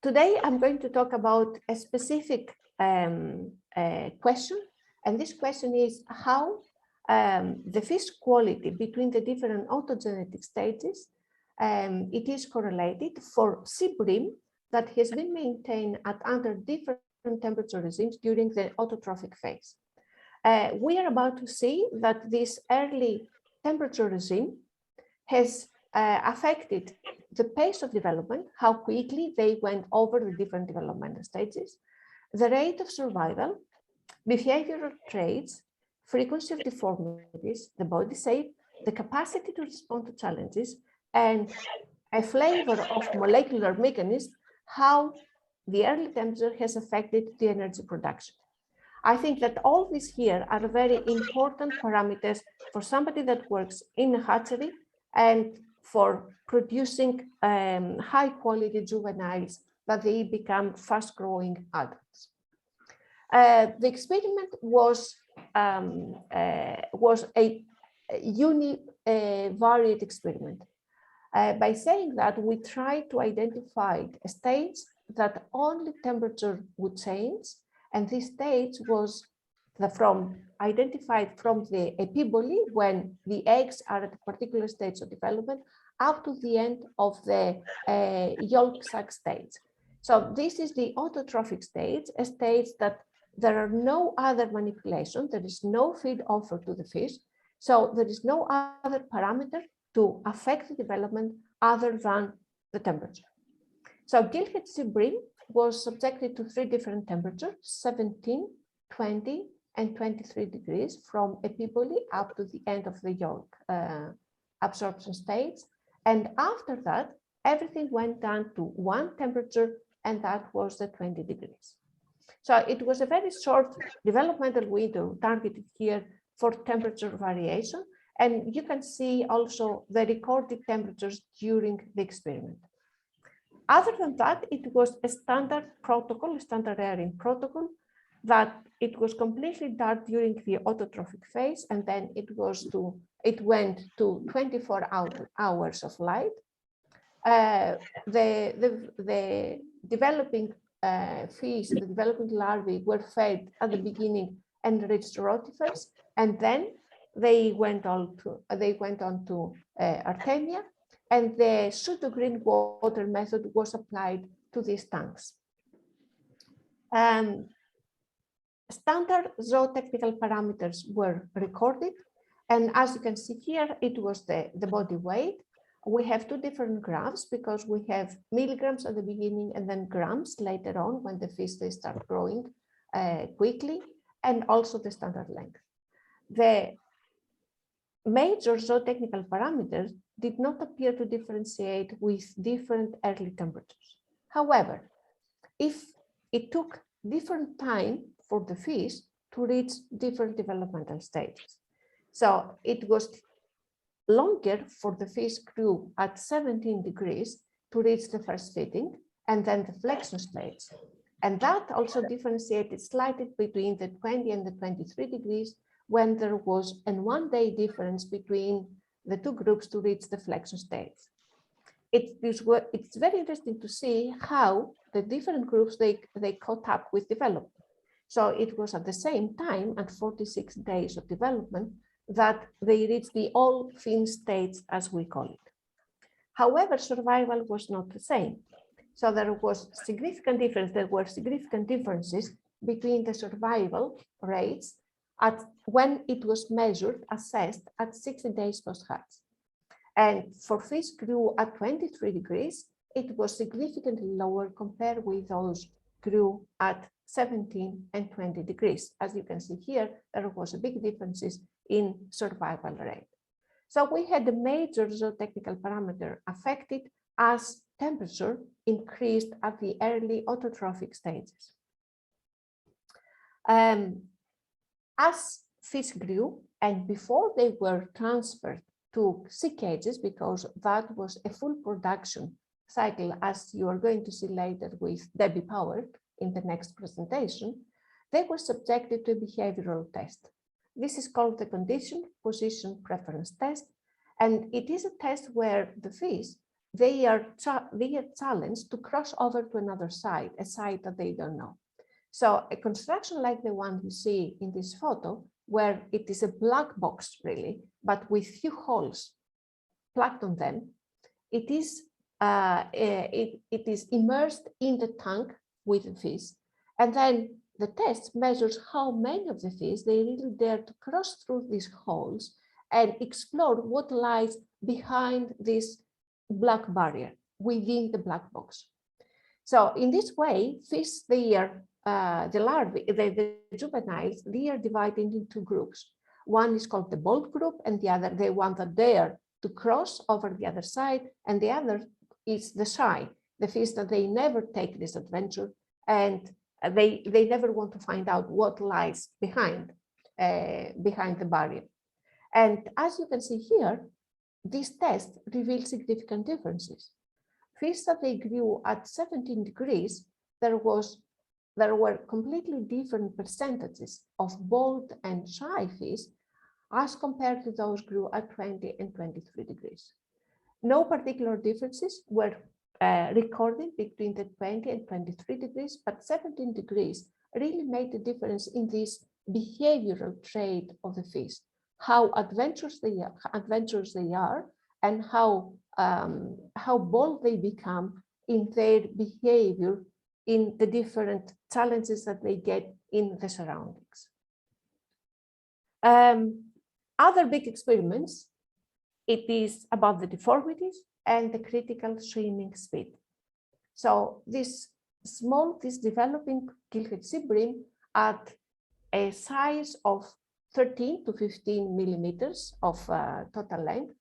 [SPEAKER 3] Today, I'm going to talk about a specific question, and this question is how the fish quality between the different autogenetic stages it is correlated for sea bream that has been maintained at under different temperature regimes during the autotrophic phase. We are about to see that this early temperature regime has affected the pace of development, how quickly they went over the different developmental stages, the rate of survival, behavioral traits, frequency of deformities, the body shape, the capacity to respond to challenges, and a flavor of molecular mechanism, how the early temperature has affected the energy production. I think that all these here are very important parameters for somebody that works in a hatchery and for producing high quality juveniles that they become fast growing adults. The experiment was a univariate experiment. By saying that, we tried to identify a stage that only temperature would change, and this stage was identified from the epiboly, when the eggs are at a particular stage of development, up to the end of the yolk sac stage. So this is the autotrophic stage, a stage that there are no other manipulation, there is no feed offered to the fish, so there is no other parameter to affect the development other than the temperature. So gillhead sea bream was subjected to 3 different temperatures, 17, 20, and 23 degrees from epibole up to the end of the yolk absorption stage. And after that, everything went down to one temperature, and that was the 20 degrees. So it was a very short developmental window targeted here for temperature variation. And you can see also the recorded temperatures during the experiment. Other than that, it was a standard protocol, a standard rearing protocol, that it was completely dark during the autotrophic phase, and then it went to 24 hours of light. The developing fish, the developing larvae were fed at the beginning and reached rotifers, and then they went on to Artemia, and the pseudo-green water method was applied to these tanks. Standard zootechnical parameters were recorded, and as you can see here, it was the body weight. We have two different graphs because we have milligrams at the beginning and then grams later on when the fish they start growing quickly, and also the standard length. The major zootechnical parameters did not appear to differentiate with different early temperatures. However, if it took different time for the fish to reach different developmental stages. So it was longer for the fish grew at 17 degrees to reach the first feeding and then the flexion stage. And that also differentiated slightly between the 20 and the 23 degrees when there was a 1 day difference between the two groups to reach the flexion stage. It's very interesting to see how the different groups, they caught up with development. So it was at the same time, at 46 days of development, that they reached the all fin stage, as we call it. However, survival was not the same. So there was significant difference. There were significant differences between the survival rates when it was measured, assessed at 60 days post-hatch. And for fish grew at 23 degrees, it was significantly lower compared with those grew at 17 and 20 degrees. As you can see here, there was a big differences in survival rate. So we had the major zootechnical parameter affected as temperature increased at the early autotrophic stages. As fish grew and before they were transferred to sea cages, because that was a full production cycle, as you are going to see later with Debbie Power in the next presentation, they were subjected to a behavioral test. This is called the condition position preference test, and it is a test where the fish, they are challenged to cross over to another side, a side that they don't know. So a construction like the one you see in this photo, where it is a black box really, but with few holes plugged on them, it is immersed in the tank with the fish, and then the test measures how many of the fish they really dare to cross through these holes and explore what lies behind this black barrier within the black box. So in this way, fish, they are the larvae, the juveniles, they are divided into two groups. One is called the bold group, and the other, the one that dare to cross over the other side, and the other is the shy, the fish that they never take this adventure, and they never want to find out what lies behind the barrier. And as you can see here, this test reveals significant differences. Fish that they grew at 17 degrees, there were completely different percentages of bold and shy fish as compared to those grew at 20 and 23 degrees. No particular differences were recorded between the 20 and 23 degrees, but 17 degrees really made a difference in this behavioral trait of the fish, how adventurous they are, and how bold they become in their behavior in the different challenges that they get in the surroundings. Other big experiments, it is about the deformities and the critical swimming speed. So this developing gillhead sea bream at a size of 13 to 15 millimeters of total length.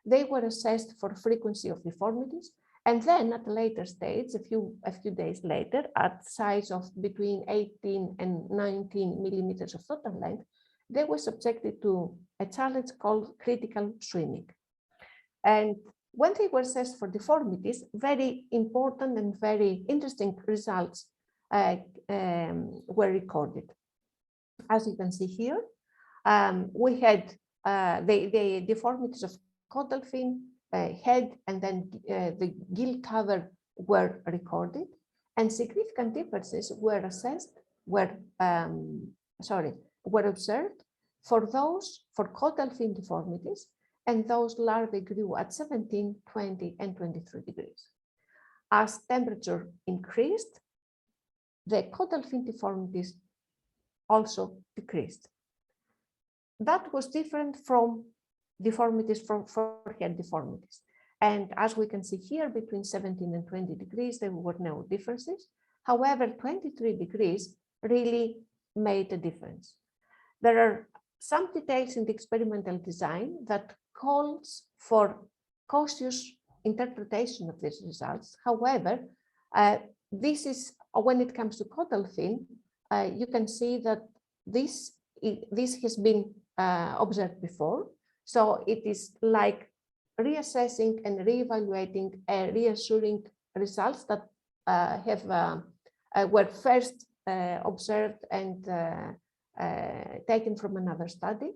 [SPEAKER 3] They were assessed for frequency of deformities. And then at a later stage, a few days later, at size of between 18 and 19 millimeters of total length, they were subjected to a challenge called critical swimming. And when they were assessed for deformities, very important and very interesting results were recorded. As you can see here, we had the deformities of caudal fin, head, and then the gill cover were recorded, and significant differences were observed for caudal fin deformities, and those larvae grew at 17, 20, and 23 degrees. As temperature increased, the caudal fin deformities also decreased. That was different from deformities from forehead deformities. And as we can see here, between 17 and 20 degrees, there were no differences. However, 23 degrees really made a difference. There are some details in the experimental design that calls for cautious interpretation of these results. However, this is when it comes to caudal fin, you can see that this has been observed before. So it is like reassessing and reevaluating reassuring results that were first observed and taken from another study.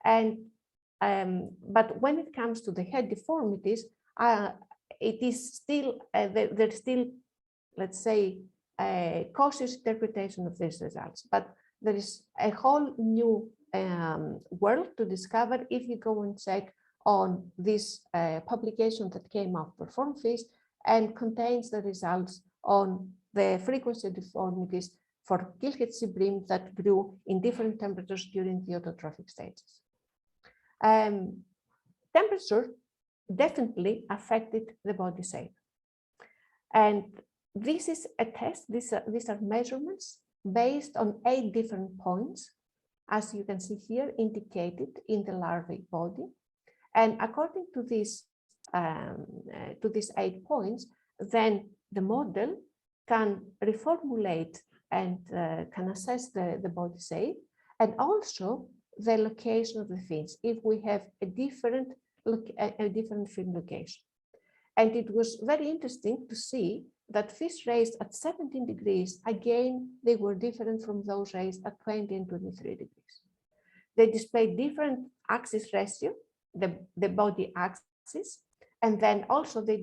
[SPEAKER 3] And but when it comes to the head deformities, it is still there's still, let's say, a cautious interpretation of these results. But there is a whole new world to discover if you go and check on this publication that came out for Perform Fish and contains the results on the frequency of deformities for gillhead sea bream that grew in different temperatures during the autotrophic stages. Temperature definitely affected the body shape. And this is a test, these are measurements based on 8 different points, as you can see here, indicated in the larvae body. And according to these 8 points, then the model can reformulate and can assess the body shape and also the location of the fins if we have a different fin location. And it was very interesting to see that fish raised at 17 degrees, again, they were different from those raised at 20 and 23 degrees. They displayed different axis ratio, the body axis, and then also they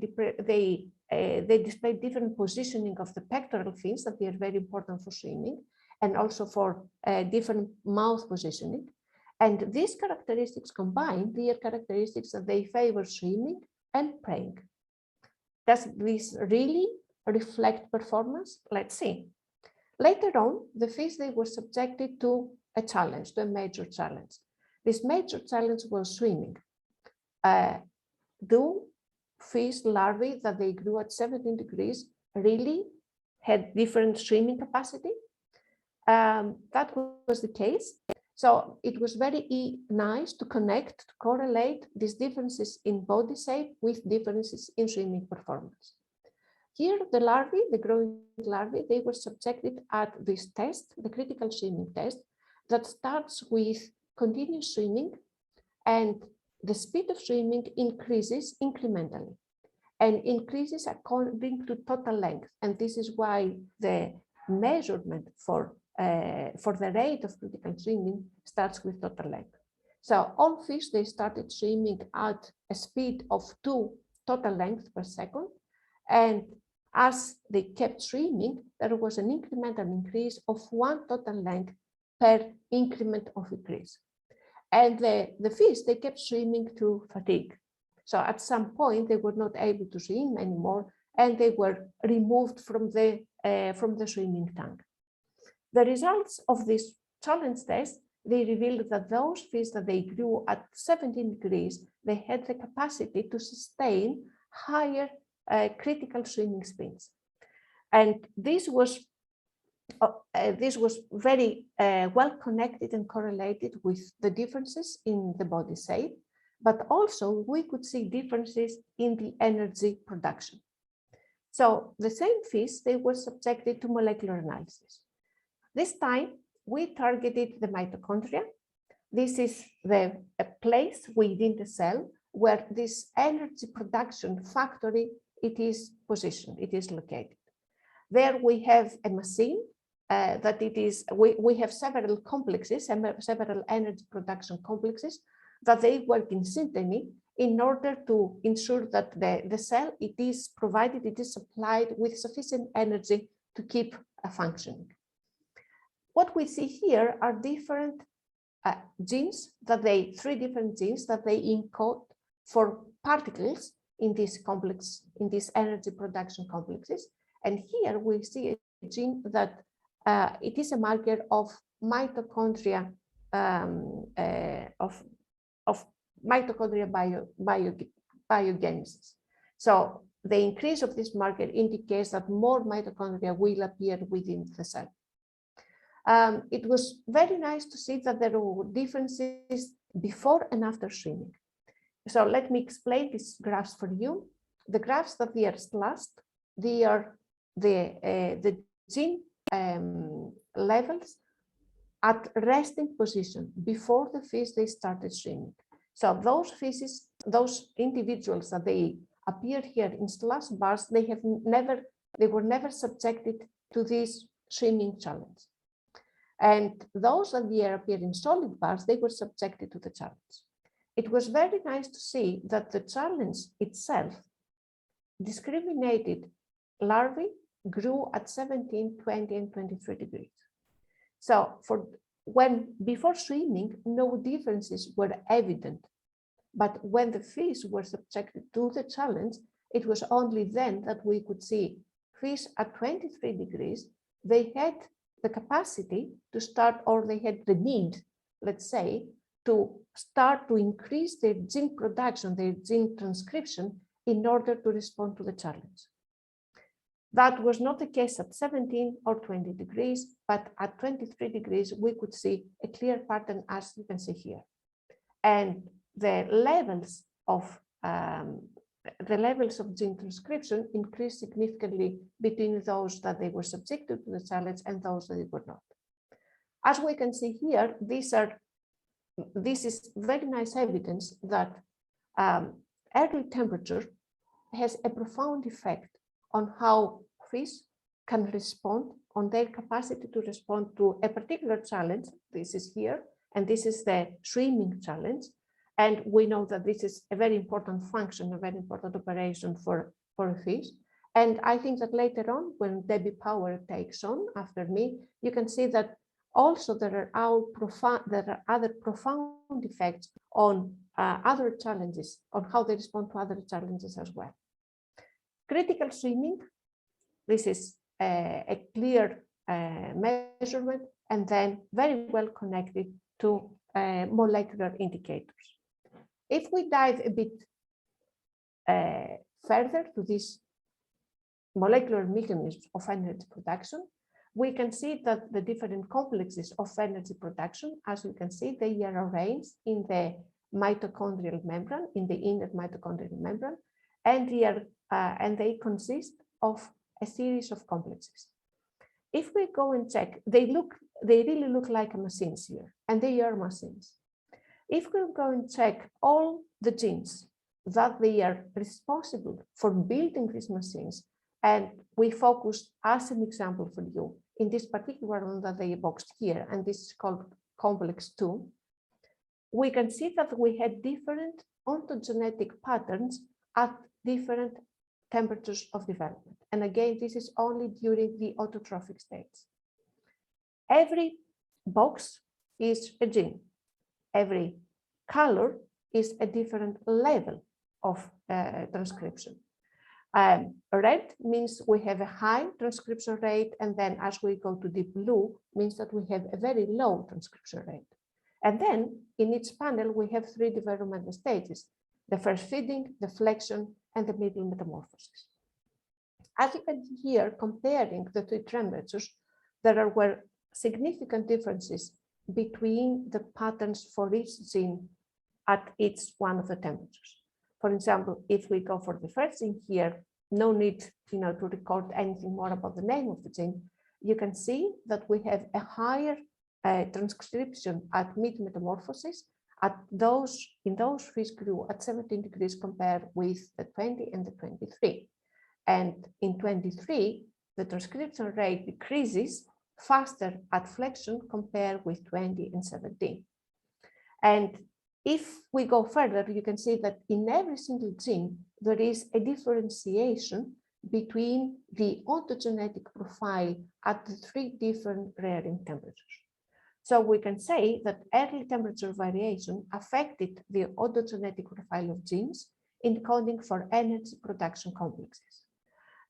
[SPEAKER 3] displayed different positioning of the pectoral fins that are very important for swimming, and also for different mouth positioning. And these characteristics combined, they are characteristics that they favor swimming and preying. Does this really reflect performance? Let's see. Later on, the fish, they were subjected to a challenge, to a major challenge. This major challenge was swimming. Do fish larvae that they grew at 17 degrees really had different swimming capacity? That was the case. So it was very nice to connect, to correlate these differences in body shape with differences in swimming performance. Here, the larvae, the growing larvae, they were subjected at this test, the critical swimming test, that starts with continuous swimming, and the speed of swimming increases incrementally and increases according to total length. And this is why the measurement for the rate of critical swimming starts with total length. So all fish, they started swimming at a speed of 2 total length per second. And as they kept swimming, there was an incremental increase of 1 total length per increment of increase. And the fish, they kept swimming to fatigue. So at some point, they were not able to swim anymore, and they were removed from the swimming tank. The results of this challenge test, they revealed that those fish that they grew at 17 degrees, they had the capacity to sustain higher critical swimming speeds. And this was this was very well connected and correlated with the differences in the body shape, but also we could see differences in the energy production. So the same fish, they were subjected to molecular analysis. This time we targeted the mitochondria. This is the place within the cell where this energy production factory, it is positioned, it is located. There we have a machine that it is, we have several complexes, several energy production complexes that they work in synteny in order to ensure that the cell, it is provided, it is supplied with sufficient energy to keep functioning. What we see here are different genes that three different genes that they encode for particles in this complex, in these energy production complexes. And here we see a gene that it is a marker of mitochondria, of mitochondria biogenesis. So the increase of this marker indicates that more mitochondria will appear within the cell. It was very nice to see that there were differences before and after swimming. So let me explain these graphs for you. The graphs that they are slashed, they are the gene levels at resting position before the fish they started swimming. So those fishes, those individuals that they appear here in slashed bars, they were never subjected to this swimming challenge. And those that they appear in solid bars, they were subjected to the challenge. It was very nice to see that the challenge itself discriminated larvae grew at 17, 20, and 23 degrees. So before swimming, no differences were evident. But when the fish were subjected to the challenge, it was only then that we could see fish at 23 degrees, they had the capacity to start, or they had the need, let's say, to start to increase their gene production, their gene transcription in order to respond to the challenge. That was not the case at 17 or 20 degrees, but at 23 degrees, we could see a clear pattern as you can see here. And the levels of gene transcription increased significantly between those that they were subjected to the challenge and those that they were not. As we can see here, this is very nice evidence that early temperature has a profound effect on how fish can respond, on their capacity to respond to a particular challenge. This is here, and this is the swimming challenge. And we know that this is a very important function, a very important operation for a fish. And I think that later on, when Debbie Power takes on after me, you can see that also there are other profound effects on other challenges, on how they respond to other challenges as well. Critical swimming, this is a clear measurement, and then very well connected to molecular indicators. If we dive a bit further to these molecular mechanisms of energy production, we can see that the different complexes of energy production, as you can see, they are arranged in the mitochondrial membrane, in the inner mitochondrial membrane, and they consist of a series of complexes. If we go and check, they really look like machines here, and they are machines. If we go and check all the genes that they are responsible for building these machines, and we focus as an example for you in this particular one that they boxed here, and this is called complex 2, we can see that we had different ontogenetic patterns at different temperatures of development. And again, this is only during the autotrophic states. Every box is a gene. Every color is a different level of transcription. Red means we have a high transcription rate, and then as we go to deep blue means that we have a very low transcription rate. And then in each panel we have 3 developmental stages: the first feeding, the flexion, and the middle metamorphosis. As you can see here, comparing the 3 temperatures, there were significant differences between the patterns for each gene at each one of the temperatures. For example, if we go for the first gene here, no need to record anything more about the name of the gene, you can see that we have a higher transcription at mid-metamorphosis in those fish grew at 17 degrees compared with the 20 and the 23. And in 23, the transcription rate decreases faster at flexion compared with 20 and 17. And if we go further, you can see that in every single gene, there is a differentiation between the ontogenetic profile at the 3 different rearing temperatures. So we can say that early temperature variation affected the ontogenetic profile of genes encoding for energy production complexes.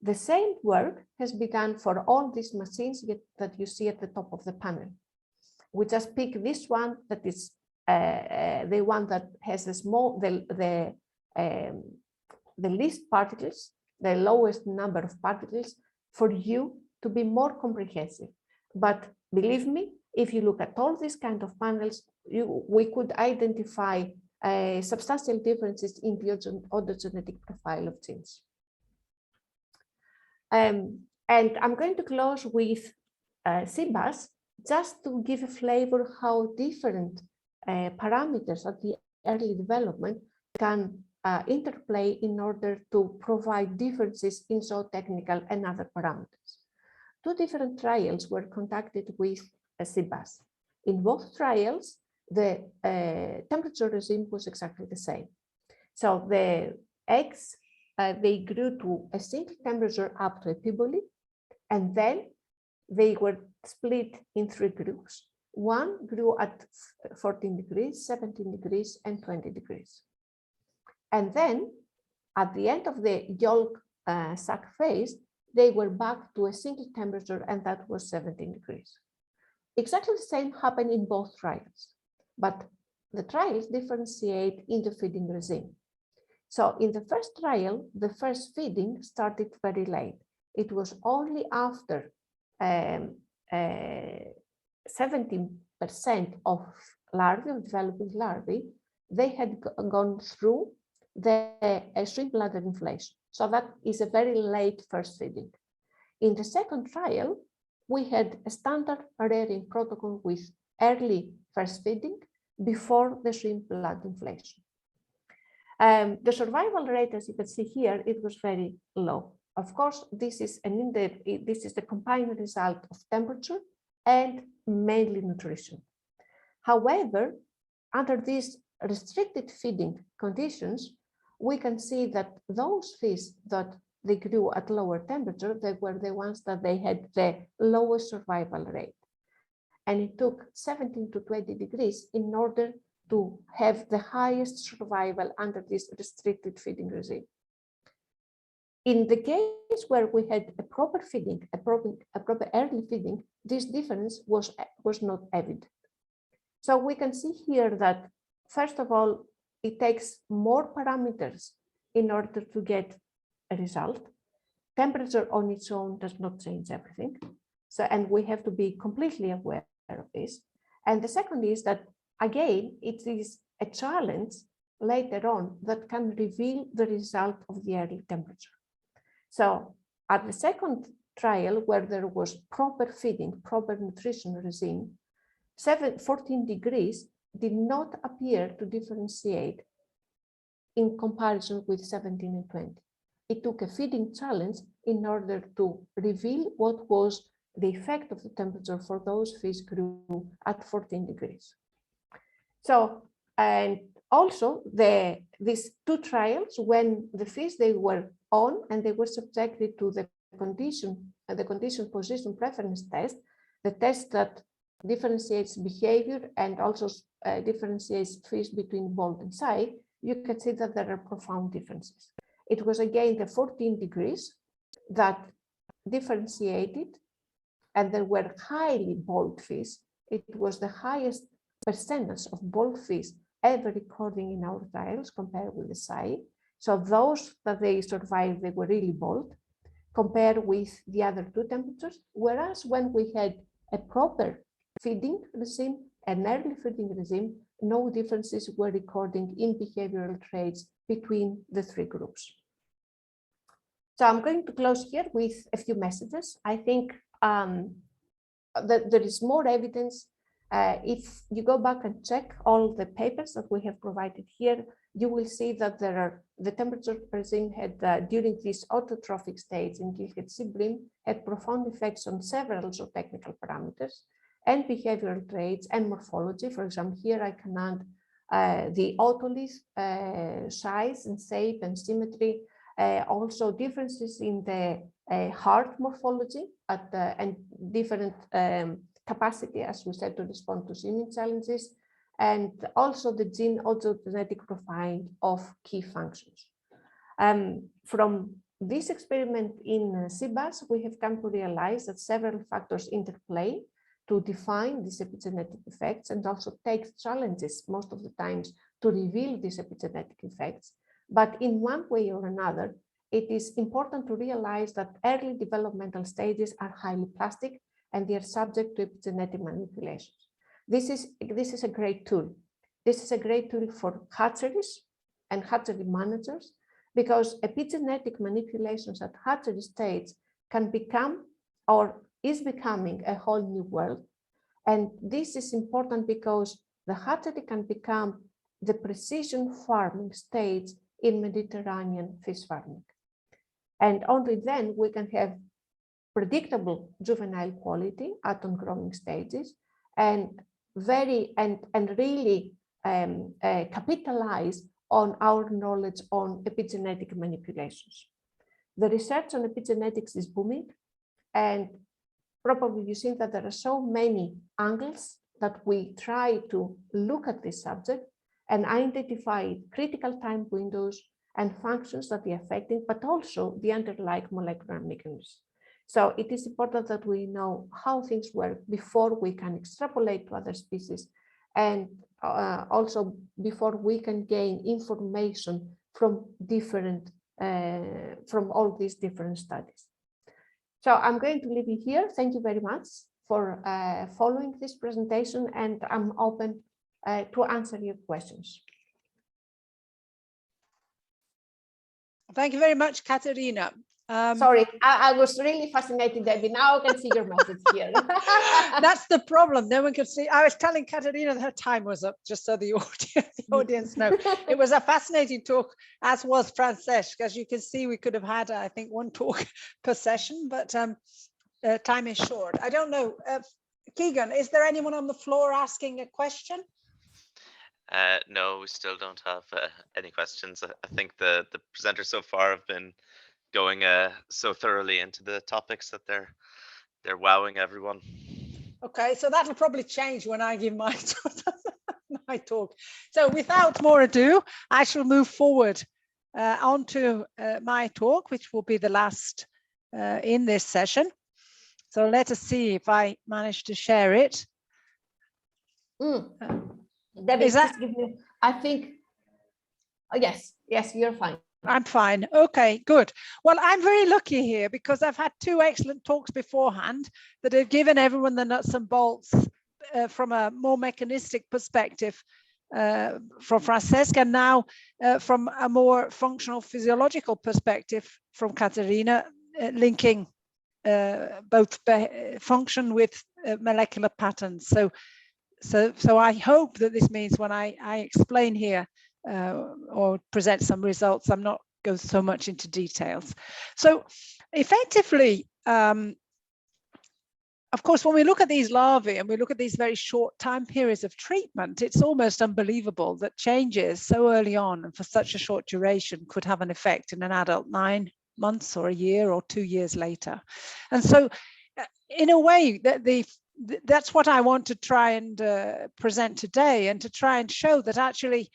[SPEAKER 3] The same work has been done for all these machines that you see at the top of the panel. We just pick this one that is the one that has the least particles, the lowest number of particles, for you to be more comprehensive. But believe me, if you look at all these kind of panels, we could identify substantial differences in the ontogenetic profile of genes. And I'm going to close with CBAS just to give a flavor how different parameters of the early development can interplay in order to provide differences in zootechnical and other parameters. 2 different trials were conducted with CBAS. In both trials, the temperature regime was exactly the same. So the eggs, they grew to a single temperature up to epibole, and then they were split in 3 groups. One grew at 14 degrees, 17 degrees, and 20 degrees. And then at the end of the yolk sac phase, they were back to a single temperature, and that was 17 degrees. Exactly the same happened in both trials, but the trials differentiate in the feeding regime. So in the first trial, the first feeding started very late. It was only after 17% of larvae, of developing larvae, they had gone through the shrimp bladder inflation. So that is a very late first feeding. In the second trial, we had a standard rearing protocol with early first feeding before the shrimp blood inflation. The survival rate, as you can see here, it was very low. Of course, this is the combined result of temperature and mainly nutrition. However, under these restricted feeding conditions, we can see that those fish that they grew at lower temperature, they were the ones that they had the lowest survival rate. And it took 17 to 20 degrees in order to have the highest survival under this restricted feeding regime. In the case where we had a proper feeding, a proper early feeding, this difference was not evident. So we can see here that, first of all, it takes more parameters in order to get a result. Temperature on its own does not change everything. So, and we have to be completely aware of this. And the second is that, again, it is a challenge later on that can reveal the result of the early temperature. So at the second trial, where there was proper feeding, proper nutrition regime, 14 degrees did not appear to differentiate in comparison with 17 and 20. It took a feeding challenge in order to reveal what was the effect of the temperature for those fish grew at 14 degrees. So, and also these 2 trials, when the fish they were on and they were subjected to the condition position preference test, the test that differentiates behavior and also differentiates fish between bold and shy, you can see that there are profound differences. It was again the 14 degrees that differentiated, and there were highly bold fish. It was the highest percentage of bold fish ever recording in our trials compared with the side. So those that they survived, they were really bold. compared with the other two temperatures. Whereas when we had a proper feeding regime, an early feeding regime, no differences were recorded in behavioral traits between the three groups. So I'm going to close here with a few messages. I think that there is more evidence. If you go back and check all the papers that we have provided here, you will see that the temperature regime had during this autotrophic stage in gillhead sea bream had profound effects on several zootechnical parameters and behavioral traits and morphology. For example, here I can add the otolith size and shape and symmetry, also differences in the heart morphology and different capacity, as we said, to respond to swimming challenges, and also the gene autogenetic profile of key functions. From this experiment in sea bass, we have come to realize that several factors interplay to define these epigenetic effects and also take challenges most of the times to reveal these epigenetic effects. But in one way or another, it is important to realize that early developmental stages are highly plastic and they are subject to epigenetic manipulations. This is a great tool. This is a great tool for hatcheries and hatchery managers, because epigenetic manipulations at hatchery stage can become or is becoming a whole new world. And this is important because the hatchery can become the precision farming stage in Mediterranean fish farming. And only then we can have predictable juvenile quality at on-growing stages and really capitalize on our knowledge on epigenetic manipulations. The research on epigenetics is booming, and probably you see that there are so many angles that we try to look at this subject and identify critical time windows and functions that are affecting, but also the underlying molecular mechanisms. So it is important that we know how things work before we can extrapolate to other species, and also before we can gain information from from all these different studies. So I'm going to leave you here. Thank you very much for following this presentation, and I'm open to answer your questions.
[SPEAKER 1] Thank you very much, Katerina.
[SPEAKER 3] Sorry, I was really fascinated, Debbie. Now I can see your message here.
[SPEAKER 1] That's the problem. No one can see. I was telling Katerina that her time was up, just so the audience know. It was a fascinating talk, as was Francesc. As you can see, we could have had, I think, one talk per session, but time is short. I don't know. Keegan, is there anyone on the floor asking a question?
[SPEAKER 2] No, we still don't have any questions. I think the presenters so far have been going so thoroughly into the topics that they're wowing everyone.
[SPEAKER 1] Okay, so that'll probably change when I give my talk. So without more ado, I shall move forward onto my talk, which will be the last in this session. So let us see if I manage to share it.
[SPEAKER 3] Debbie, just give me, I think, oh, yes, you're fine.
[SPEAKER 1] I'm fine. Okay, good. Well, I'm very lucky here because I've had two excellent talks beforehand that have given everyone the nuts and bolts from a more mechanistic perspective from Francesc, and now from a more functional physiological perspective from Katerina, linking both function with molecular patterns. So I hope that this means when I explain here or present some results, I'm not go so much into details. So effectively, of course, when we look at these larvae and we look at these very short time periods of treatment, it's almost unbelievable that changes so early on and for such a short duration could have an effect in an adult 9 months or a year or 2 years later. And so in a way, that's what I want to try and present today, and to try and show that actually,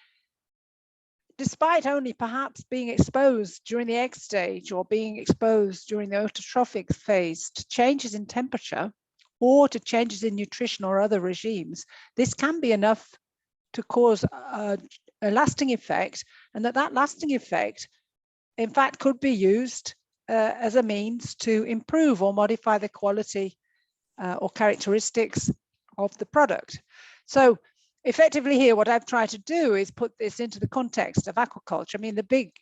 [SPEAKER 1] despite only perhaps being exposed during the egg stage or being exposed during the autotrophic phase to changes in temperature or to changes in nutrition or other regimes, this can be enough to cause a lasting effect, and that lasting effect, in fact, could be used as a means to improve or modify the quality or characteristics of the product. So effectively here, what I've tried to do is put this into the context of aquaculture. I mean, the big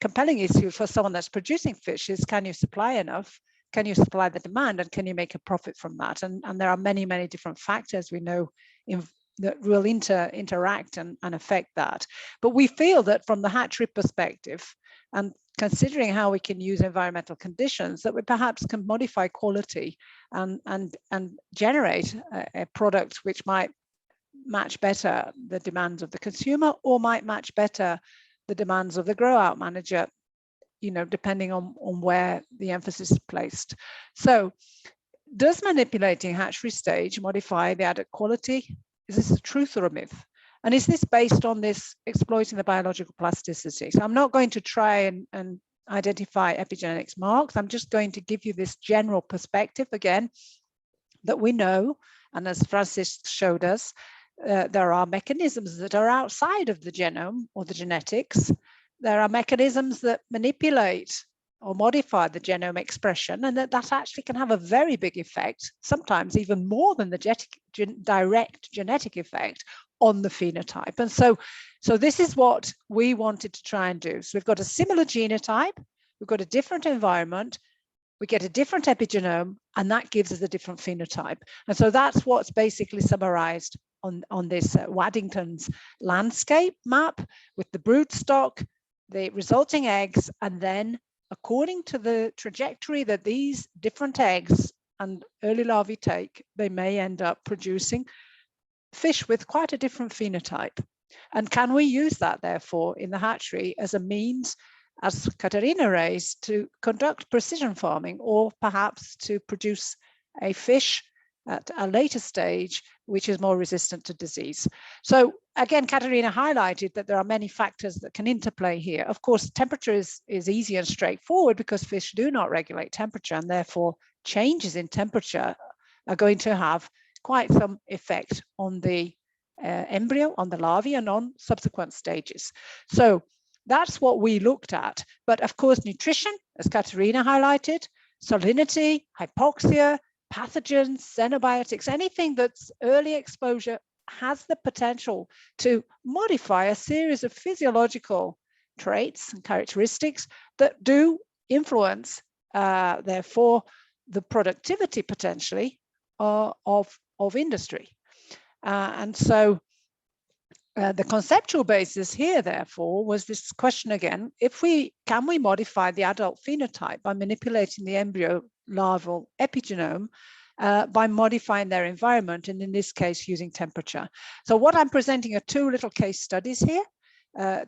[SPEAKER 1] compelling issue for someone that's producing fish is, can you supply enough? Can you supply the demand, and can you make a profit from that? And there are many, many different factors we know that will interact and affect that. But we feel that from the hatchery perspective, and considering how we can use environmental conditions, that we perhaps can modify quality and generate a product which might match better the demands of the consumer, or might match better the demands of the grow out manager, you know, depending on where the emphasis is placed. So does manipulating hatchery stage modify the adult quality? Is this a truth or a myth? And is this based on this exploiting the biological plasticity? So I'm not going to try and identify epigenetics marks. I'm just going to give you this general perspective again, that we know, and as Francis showed us, there are mechanisms that are outside of the genome or the genetics. There are mechanisms that manipulate or modify the genome expression, and that actually can have a very big effect, sometimes even more than the direct genetic effect on the phenotype. And so this is what we wanted to try and do. So we've got a similar genotype, we've got a different environment, we get a different epigenome, and that gives us a different phenotype. And so that's what's basically summarized on this Waddington's landscape map, with the brood stock, the resulting eggs, and then according to the trajectory that these different eggs and early larvae take, they may end up producing fish with quite a different phenotype. And can we use that, therefore, in the hatchery as a means, as Katarina raised, to conduct precision farming, or perhaps to produce a fish at a later stage which is more resistant to disease? So again, Katarina highlighted that there are many factors that can interplay here. Of course, temperature is easy and straightforward, because fish do not regulate temperature, and therefore changes in temperature are going to have quite some effect on the embryo, on the larvae, and on subsequent stages. So that's what we looked at. But of course, nutrition, as Katarina highlighted, salinity, hypoxia, pathogens, xenobiotics, anything that's early exposure has the potential to modify a series of physiological traits and characteristics that do influence, therefore, the productivity potentially of industry. And so the conceptual basis here, therefore, was this question again: can we modify the adult phenotype by manipulating the embryo larval epigenome by modifying their environment, and in this case using temperature? So what I'm presenting are two little case studies here,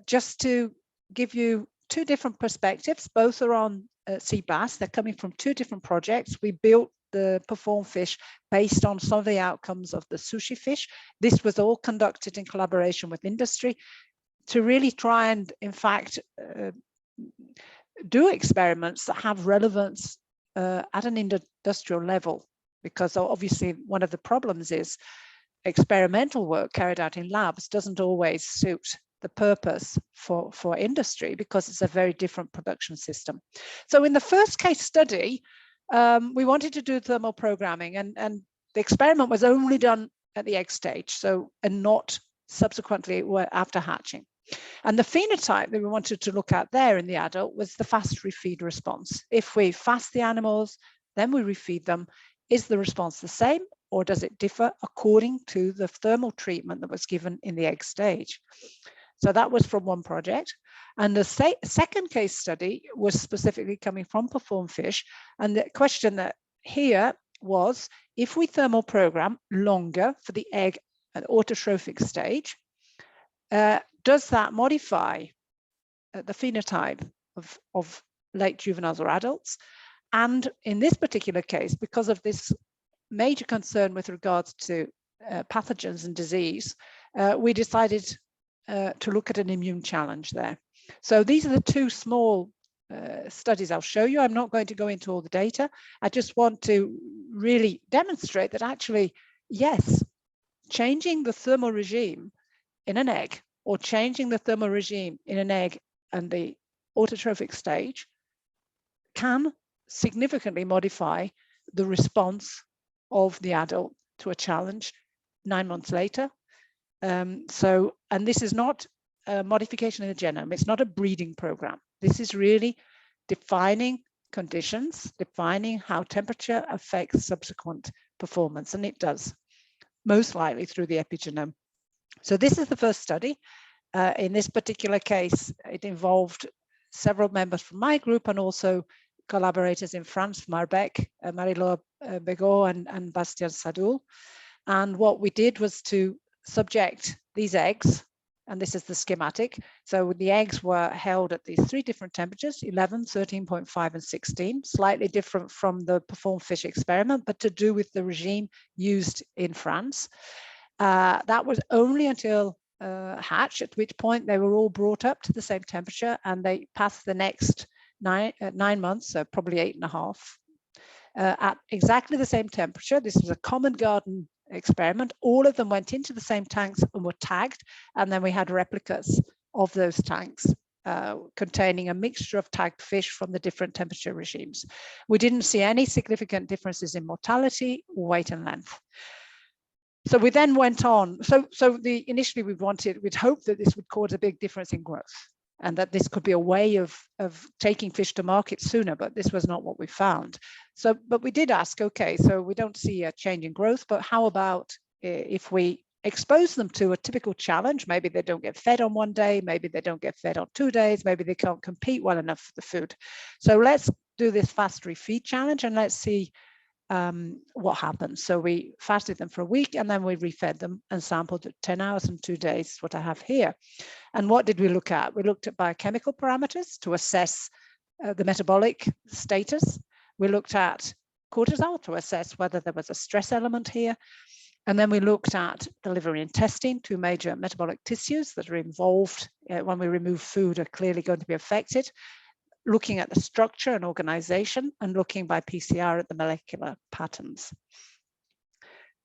[SPEAKER 1] just to give you two different perspectives. Both are on sea bass. They're coming from two different projects. We built the perform fish based on some of the outcomes of the sushi fish. This was all conducted in collaboration with industry to really try and, in fact, do experiments that have relevance at an industrial level, because obviously one of the problems is experimental work carried out in labs doesn't always suit the purpose for industry, because it's a very different production system. So in the first case study, we wanted to do thermal programming, and the experiment was only done at the egg stage, and not subsequently after hatching. And the phenotype that we wanted to look at there in the adult was the fast refeed response. If we fast the animals, then we refeed them, is the response the same, or does it differ according to the thermal treatment that was given in the egg stage? So that was from one project. And the second case study was specifically coming from perform fish. And the question that here was, if we thermal program longer for the egg at autotrophic stage, does that modify the phenotype of late juveniles or adults? And in this particular case, because of this major concern with regards to pathogens and disease, we decided to look at an immune challenge there. So these are the two small studies I'll show you. I'm not going to go into all the data. I just want to really demonstrate that actually, yes, changing the thermal regime in an egg, or changing the thermal regime in an egg and the autotrophic stage can significantly modify the response of the adult to a challenge 9 months later. And this is not a modification in the genome. It's not a breeding program. This is really defining conditions, defining how temperature affects subsequent performance, and it does, most likely through the epigenome. So this is the first study. In this particular case, it involved several members from my group and also collaborators in France, Marbec, Marie-Laure Begot and Bastien Sadoul. And what we did was to subject these eggs, and this is the schematic. So the eggs were held at these 3 different temperatures, 11, 13.5, and 16, slightly different from the performed fish experiment, but to do with the regime used in France. That was only until hatch, at which point they were all brought up to the same temperature, and they passed the next 9 months, so probably 8.5, at exactly the same temperature. This was a common garden experiment. All of them went into the same tanks and were tagged, and then we had replicas of those tanks containing a mixture of tagged fish from the different temperature regimes. We didn't see any significant differences in mortality, weight, and length. So we then went on. Initially we'd hoped that this would cause a big difference in growth, and that this could be a way of taking fish to market sooner, but this was not what we found. But we did ask, okay, so we don't see a change in growth, but how about if we expose them to a typical challenge? Maybe they don't get fed on one day, maybe they don't get fed on 2 days, maybe they can't compete well enough for the food. So let's do this fast refeed challenge and let's see what happens. So we fasted them for a week and then we refed them and sampled at 10 hours and 2 days, what I have here. And what did we look at? We looked at biochemical parameters to assess the metabolic status. We looked at cortisol to assess whether there was a stress element here. And then we looked at the liver and intestine, 2 major metabolic tissues that are involved when we remove food are clearly going to be affected. Looking at the structure and organization, and looking by PCR at the molecular patterns.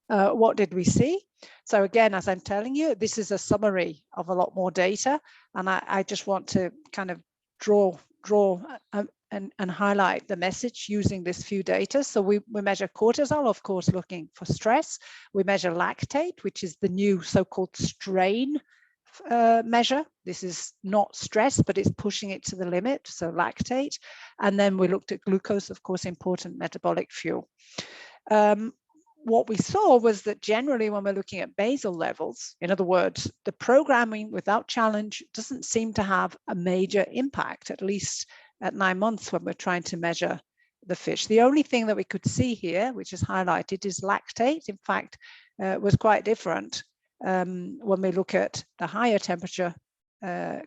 [SPEAKER 1] What did we see? So again, as I'm telling you, this is a summary of a lot more data, and I just want to kind of draw and highlight the message using this few data. So we measure cortisol, of course, looking for stress. We measure lactate, which is the new so-called strain measure. This is not stress, but it's pushing it to the limit, so lactate. And then we looked at glucose, of course, important metabolic fuel. What we saw was that generally when we're looking at basal levels, in other words, the programming without challenge doesn't seem to have a major impact, at least at 9 months when we're trying to measure the fish. The only thing that we could see here, which is highlighted, is lactate. In fact, was quite different when we look at the higher temperature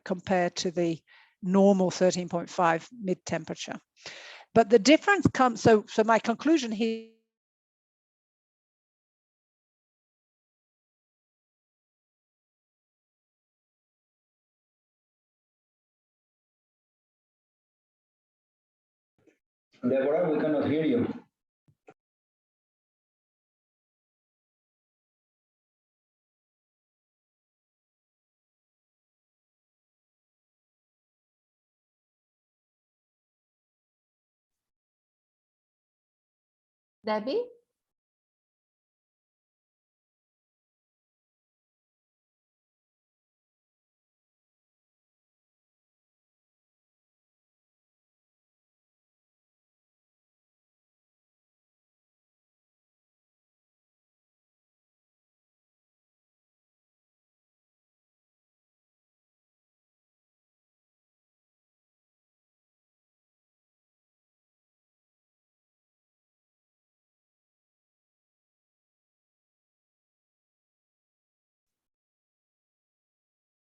[SPEAKER 1] compared to the normal 13.5 mid temperature. But the difference comes, so my conclusion here
[SPEAKER 4] Deborah, we cannot hear you.
[SPEAKER 3] Debbie?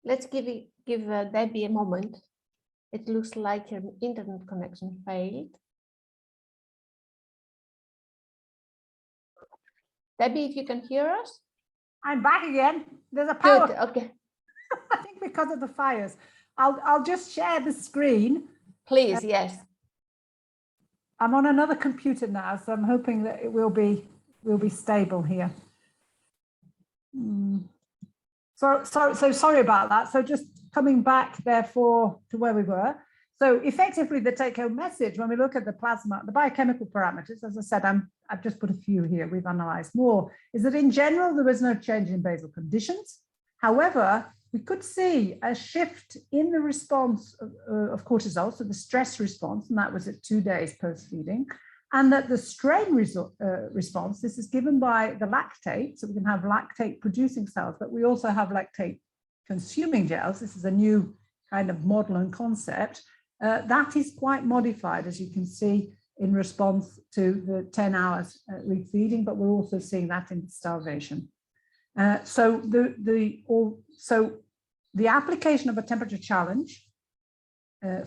[SPEAKER 3] Let's give Debbie a moment. It looks like her internet connection failed. Debbie, if you can hear us?
[SPEAKER 1] I'm back again. There's a power.
[SPEAKER 3] Good, okay.
[SPEAKER 1] I think because of the fires. I'll just share the screen.
[SPEAKER 3] Please, yes.
[SPEAKER 1] I'm on another computer now, so I'm hoping that it will be stable here. So sorry about that. So just coming back, therefore, to where we were. So effectively, the take-home message, when we look at the plasma, the biochemical parameters, as I said, I've just put a few here, we've analyzed more, is that in general, there was no change in basal conditions. However, we could see a shift in the response of cortisol, so the stress response, and that was at 2 days post-feeding, and that the strain response, this is given by the lactate, so we can have lactate-producing cells, but we also have lactate-consuming gels. This is a new kind of model and concept. That is quite modified, as you can see, in response to the 10 hours refeeding, but we're also seeing that in starvation. So the application of a temperature challenge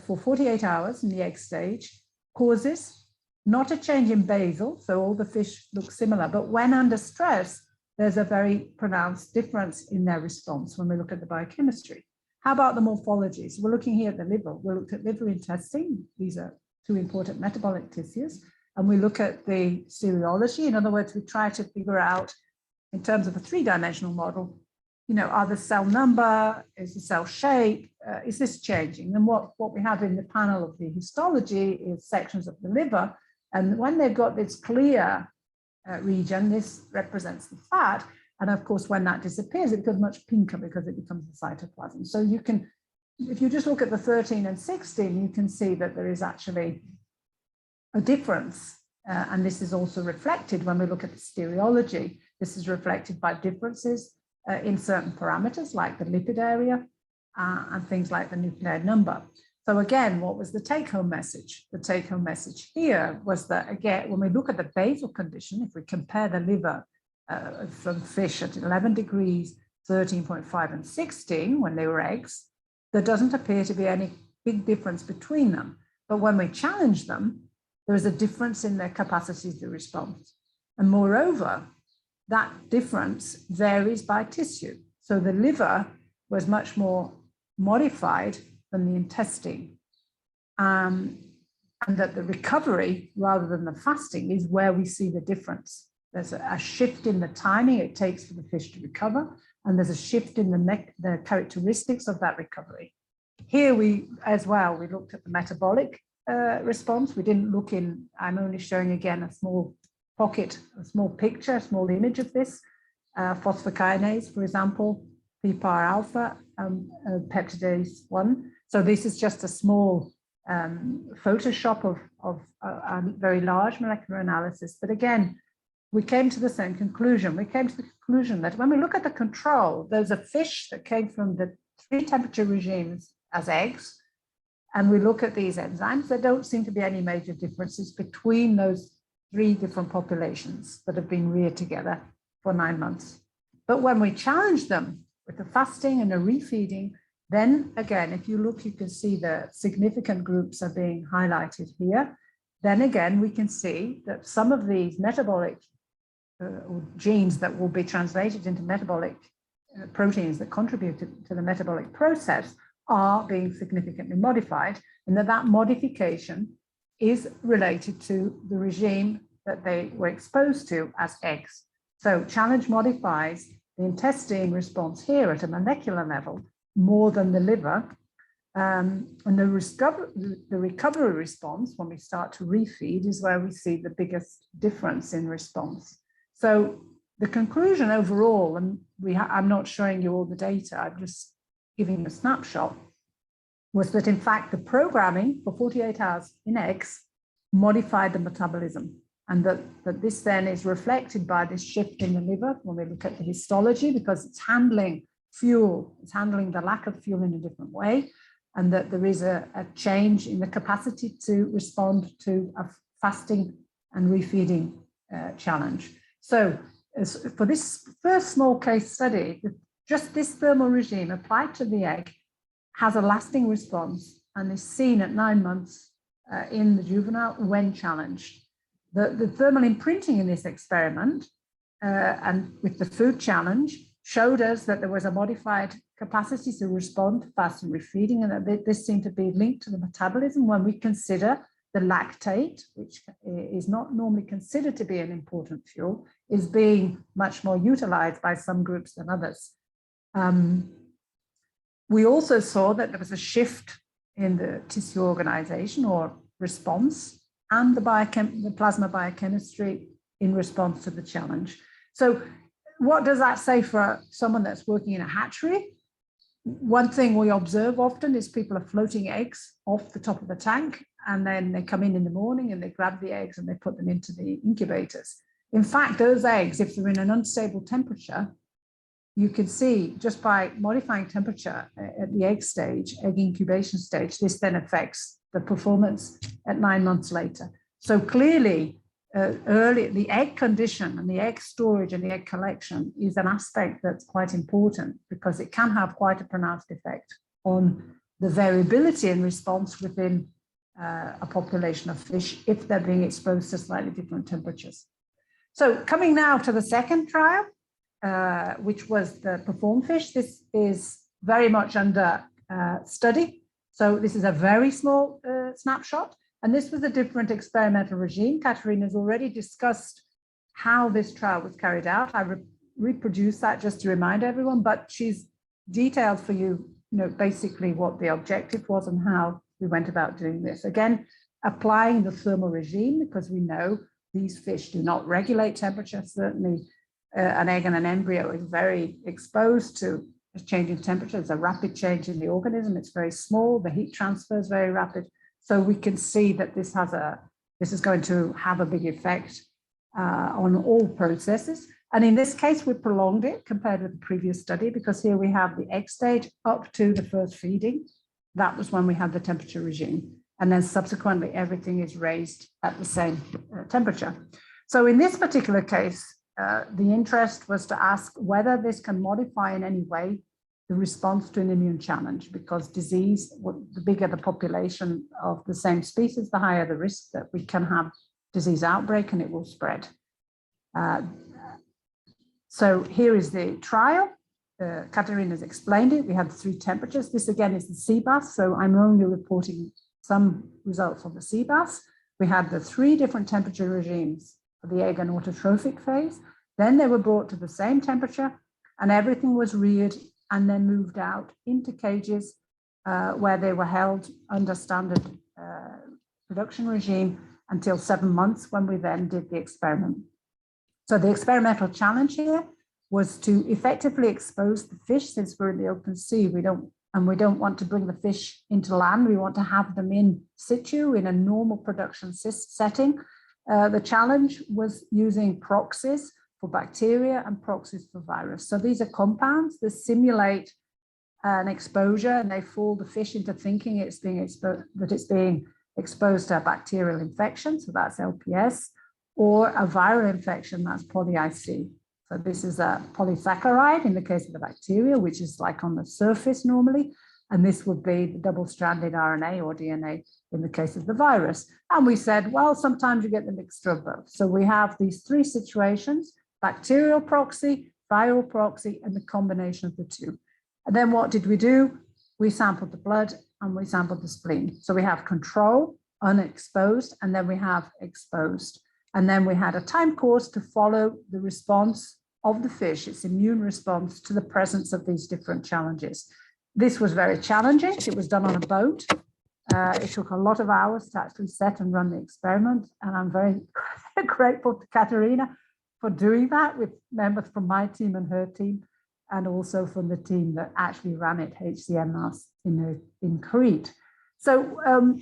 [SPEAKER 1] for 48 hours in the egg stage causes not a change in basal, so all the fish look similar, but when under stress, there's a very pronounced difference in their response when we look at the biochemistry. How about the morphology? So we're looking here at the liver. We looked at liver intestine. These are two important metabolic tissues. And we look at the serology. In other words, we try to figure out, in terms of a three-dimensional model, you know, are the cell number, is the cell shape, is this changing? And what we have in the panel of the histology is sections of the liver. And when they've got this clear region, this represents the fat. And of course, when that disappears, it becomes much pinker because it becomes the cytoplasm. So you can, if you just look at the 13 and 16, you can see that there is actually a difference. And this is also reflected when we look at the stereology. This is reflected by differences in certain parameters like the lipid area and things like the nucleotide number. So again, what was the take-home message? The take-home message here was that, again, when we look at the basal condition, if we compare the liver from fish at 11 degrees, 13.5 and 16 when they were eggs, there doesn't appear to be any big difference between them. But when we challenge them, there is a difference in their capacity to respond. And moreover, that difference varies by tissue. So the liver was much more modified than the intestine. And that the recovery rather than the fasting is where we see the difference. There's a shift in the timing it takes for the fish to recover, and there's a shift in the characteristics of that recovery. Here we, as well, we looked at the metabolic response. We didn't look in, I'm only showing again a small pocket, a small picture, a small image of this. Phosphokinase, for example, PPAR alpha, peptidase 1. So this is just a small Photoshop of a very large molecular analysis. But again, we came to the same conclusion. We came to the conclusion that when we look at the control, those are fish that came from the 3 temperature regimes as eggs, and we look at these enzymes, there don't seem to be any major differences between those 3 different populations that have been reared together for 9 months. But when we challenge them with the fasting and the refeeding, then again, if you look, you can see the significant groups are being highlighted here. Then again, we can see that some of these metabolic genes that will be translated into metabolic proteins that contribute to the metabolic process are being significantly modified, and that modification is related to the regime that they were exposed to as eggs. So challenge modifies the intestine response here at a molecular level more than the liver. And the recovery response, when we start to refeed, is where we see the biggest difference in response. So the conclusion overall, and I'm not showing you all the data, I'm just giving you a snapshot, was that in fact the programming for 48 hours in eggs modified the metabolism, and that this then is reflected by this shift in the liver when we look at the histology, because it's handling fuel, it's handling the lack of fuel in a different way, and that there is a change in the capacity to respond to a fasting and refeeding challenge. So for this first small case study, just this thermal regime applied to the egg has a lasting response and is seen at 9 months in the juvenile when challenged. The thermal imprinting in this experiment and with the food challenge showed us that there was a modified capacity to respond to fast and refeeding, and that this seemed to be linked to the metabolism when we consider the lactate, which is not normally considered to be an important fuel, is being much more utilized by some groups than others. We also saw that there was a shift in the tissue organization or response, and the plasma biochemistry in response to the challenge. So what does that say for someone that's working in a hatchery? One thing we observe often is people are floating eggs off the top of the tank, and then they come in the morning and they grab the eggs and they put them into the incubators. In fact, those eggs, if they're in an unstable temperature, you can see just by modifying temperature at the egg stage, egg incubation stage, this then affects the performance at 9 months later. So clearly, early, the egg condition and the egg storage and the egg collection is an aspect that's quite important, because it can have quite a pronounced effect on the variability in response within a population of fish if they're being exposed to slightly different temperatures. So coming now to the second trial, which was the perform fish. This is very much under study. So this is a very small snapshot. And this was a different experimental regime. Katerina's already discussed how this trial was carried out. I reproduced that just to remind everyone, but she's detailed for you, basically what the objective was and how we went about doing this. Again, applying the thermal regime, because we know these fish do not regulate temperature. Certainly an egg and an embryo is very exposed to a change in temperature. It's a rapid change in the organism. It's very small. The heat transfer is very rapid. So we can see that this is going to have a big effect on all processes. And in this case, we prolonged it compared with the previous study, because here we have the egg stage up to the first feeding. That was when we had the temperature regime. And then subsequently, everything is raised at the same temperature. So in this particular case, the interest was to ask whether this can modify in any way the response to an immune challenge, because disease, the bigger the population of the same species, the higher the risk that we can have disease outbreak and it will spread. So here is the trial. Katerina's explained it. We had 3 temperatures. This again is the sea bass, so I'm only reporting some results of the sea bass. We had the 3 different temperature regimes for the egg and autotrophic phase. Then they were brought to the same temperature and everything was reared and then moved out into cages where they were held under standard production regime until 7 months, when we then did the experiment. So the experimental challenge here was to effectively expose the fish. Since we're in the open sea, we don't want to bring the fish into land. We want to have them in situ in a normal production setting. The challenge was using proxies for bacteria and proxies for virus. So these are compounds that simulate an exposure, and they fool the fish into thinking it's being exposed to a bacterial infection, so that's LPS, or a viral infection, that's poly-IC. So this is a polysaccharide in the case of the bacteria, which is like on the surface normally, and this would be the double-stranded RNA or DNA in the case of the virus. And we said, well, sometimes you get the mixture of both. So we have these 3 situations: bacterial proxy, viral proxy, and the combination of the 2. And then what did we do? We sampled the blood and we sampled the spleen. So we have control, unexposed, and then we have exposed. And then we had a time course to follow the response of the fish, its immune response to the presence of these different challenges. This was very challenging. It was done on a boat. It took a lot of hours to actually set and run the experiment. And I'm very grateful to Katerina for doing that, with members from my team and her team, and also from the team that actually ran it, HCMS, in Crete. So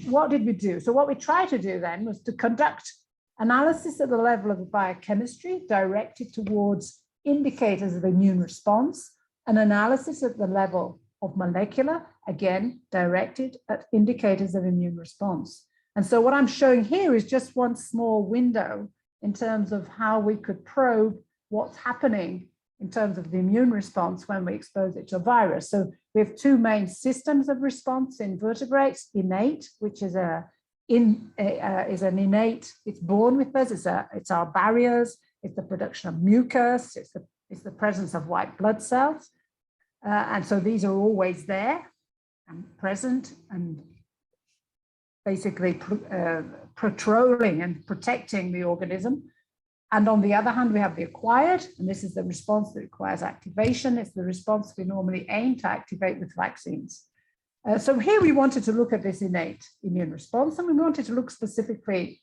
[SPEAKER 1] what did we do? So what we tried to do then was to conduct analysis at the level of the biochemistry directed towards indicators of immune response, and analysis at the level of molecular, again, directed at indicators of immune response. And so what I'm showing here is just one small window in terms of how we could probe what's happening in terms of the immune response when we expose it to a virus. So we have 2 main systems of response in vertebrates: innate, which is an innate, it's born with us, it's our barriers, it's the production of mucus, it's the presence of white blood cells. And so these are always there and present and basically patrolling and protecting the organism. And on the other hand, we have the acquired, and this is the response that requires activation. It's the response we normally aim to activate with vaccines. So here we wanted to look at this innate immune response, and we wanted to look specifically,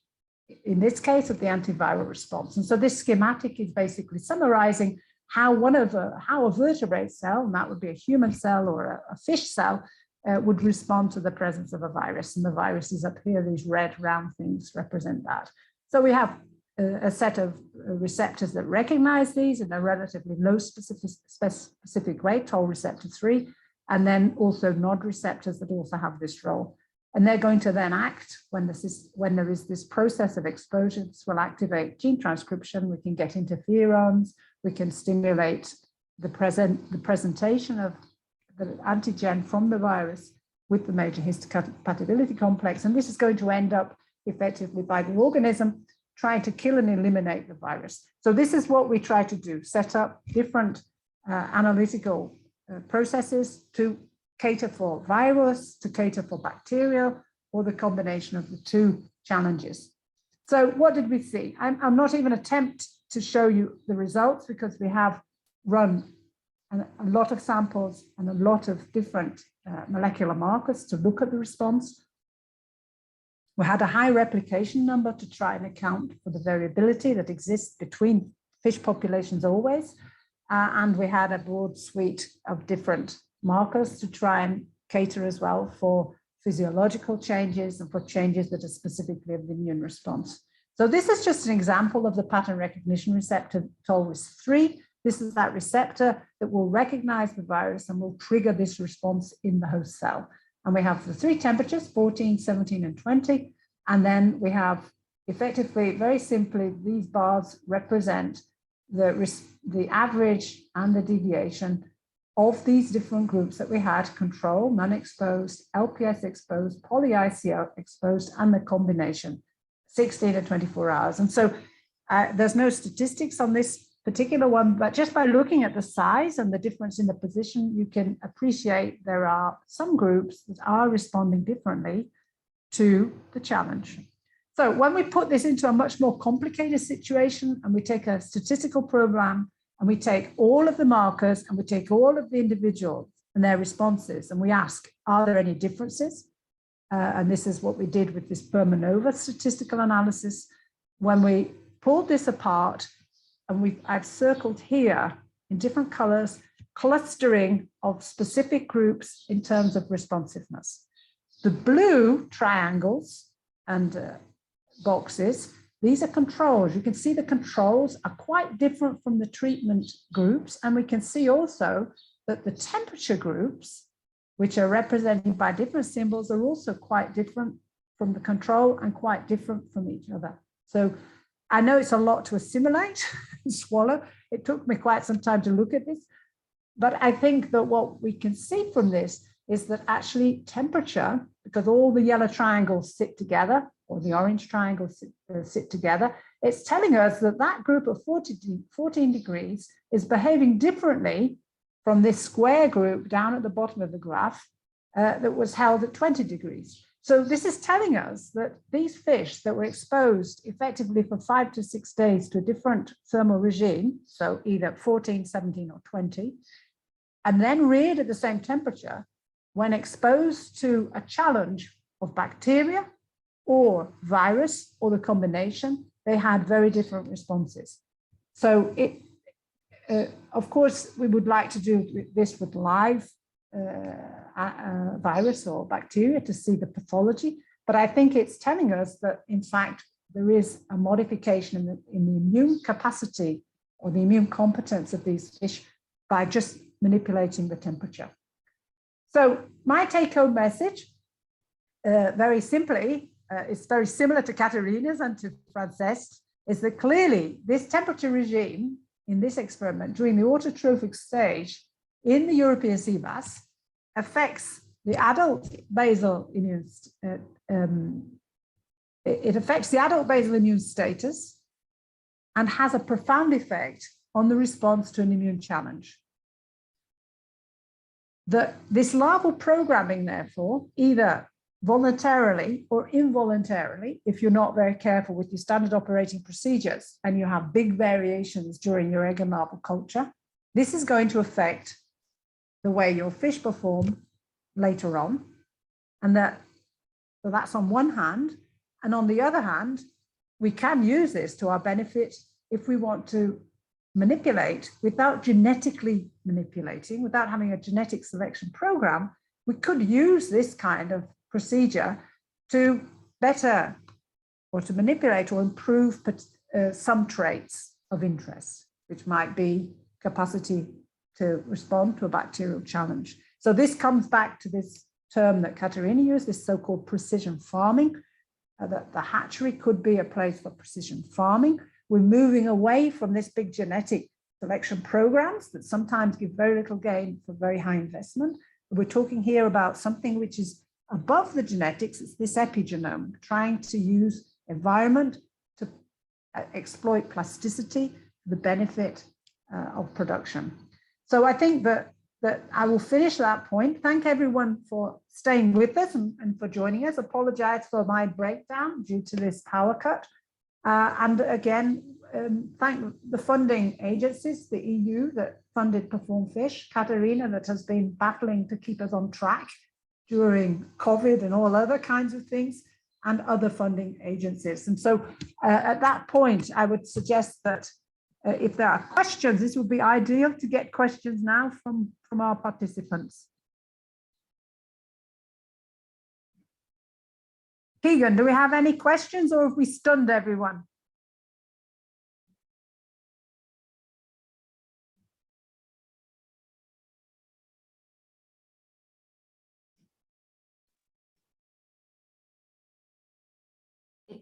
[SPEAKER 1] in this case, at the antiviral response. And so this schematic is basically summarizing how a vertebrate cell, and that would be a human cell or a fish cell, would respond to the presence of a virus. And the virus is up here, these red round things represent that. So we have a set of receptors that recognize these in a relatively low specific way, toll receptor 3, and then also nod receptors that also have this role. And they're going to then act when there is this process of exposure. This will activate gene transcription. We can get interferons. We can stimulate the presentation of the antigen from the virus with the major histocompatibility complex. And this is going to end up effectively by the organism trying to kill and eliminate the virus. So this is what we try to do, set up different analytical processes to cater for virus, to cater for bacteria, or the combination of the two challenges. So what did we see? I'm not even attempt to show you the results because we have run a lot of samples and a lot of different molecular markers to look at the response. We had a high replication number to try and account for the variability that exists between fish populations always. And we had a broad suite of different markers to try and cater as well for physiological changes and for changes that are specifically of the immune response. So this is just an example of the pattern recognition receptor TOLRIS3. This is that receptor that will recognize the virus and will trigger this response in the host cell. And we have the 3 temperatures, 14, 17, and 20. And then we have effectively, very simply, these bars represent the average and the deviation of these different groups that we had: control, non-exposed, LPS exposed, poly-ICL exposed, and the combination, 16 to 24 hours. And so there's no statistics on this particular one, but just by looking at the size and the difference in the position, you can appreciate there are some groups that are responding differently to the challenge. So when we put this into a much more complicated situation and we take a statistical program and we take all of the markers and we take all of the individuals and their responses and we ask, are there any differences? And this is what we did with this Permanova statistical analysis. When we pulled this apart, and I've circled here in different colors, clustering of specific groups in terms of responsiveness. The blue triangles and boxes, these are controls. You can see the controls are quite different from the treatment groups. And we can see also that the temperature groups, which are represented by different symbols, are also quite different from the control and quite different from each other. So I know it's a lot to assimilate and swallow. It took me quite some time to look at this. But I think that what we can see from this is that actually temperature, because all the yellow triangles sit together, or the orange triangles sit together, it's telling us that that group of 14 degrees is behaving differently from this square group down at the bottom of the graph that was held at 20 degrees. So this is telling us that these fish that were exposed effectively for 5 to 6 days to a different thermal regime, so either 14, 17, or 20, and then reared at the same temperature, when exposed to a challenge of bacteria or virus or the combination, they had very different responses. So of course, we would like to do this with live virus or bacteria to see the pathology, but I think it's telling us that in fact there is a modification in the immune capacity or the immune competence of these fish by just manipulating the temperature. So my take-home message, very simply, is very similar to Katerina's and to Frances's, is that clearly this temperature regime in this experiment during the autotrophic stage in the European sea bass affects the adult basal immune, it affects the adult basal immune status and has a profound effect on the response to an immune challenge. This larval programming, therefore, either voluntarily or involuntarily, if you're not very careful with your standard operating procedures and you have big variations during your egg and larval culture, this is going to affect the way your fish perform later on. And so that's on one hand. And on the other hand, we can use this to our benefit if we want to manipulate without genetically manipulating, without having a genetic selection program. We could use this kind of procedure to better or to manipulate or improve some traits of interest, which might be capacity to respond to a bacterial challenge. So this comes back to this term that Katerina used, this so-called precision farming, that the hatchery could be a place for precision farming. We're moving away from this big genetic selection programs that sometimes give very little gain for very high investment. We're talking here about something which is above the genetics. It's this epigenome, trying to use environment to exploit plasticity for the benefit of production. So I think that I will finish that point. Thank everyone for staying with us and for joining us. Apologize for my breakdown due to this power cut. And again, thank the funding agencies, the EU that funded Perform Fish, Katerina that has been battling to keep us on track during COVID and all other kinds of things, and other funding agencies. And so at that point, I would suggest that if there are questions, this would be ideal to get questions now from our participants. Keegan, do we have any questions or have we stunned everyone?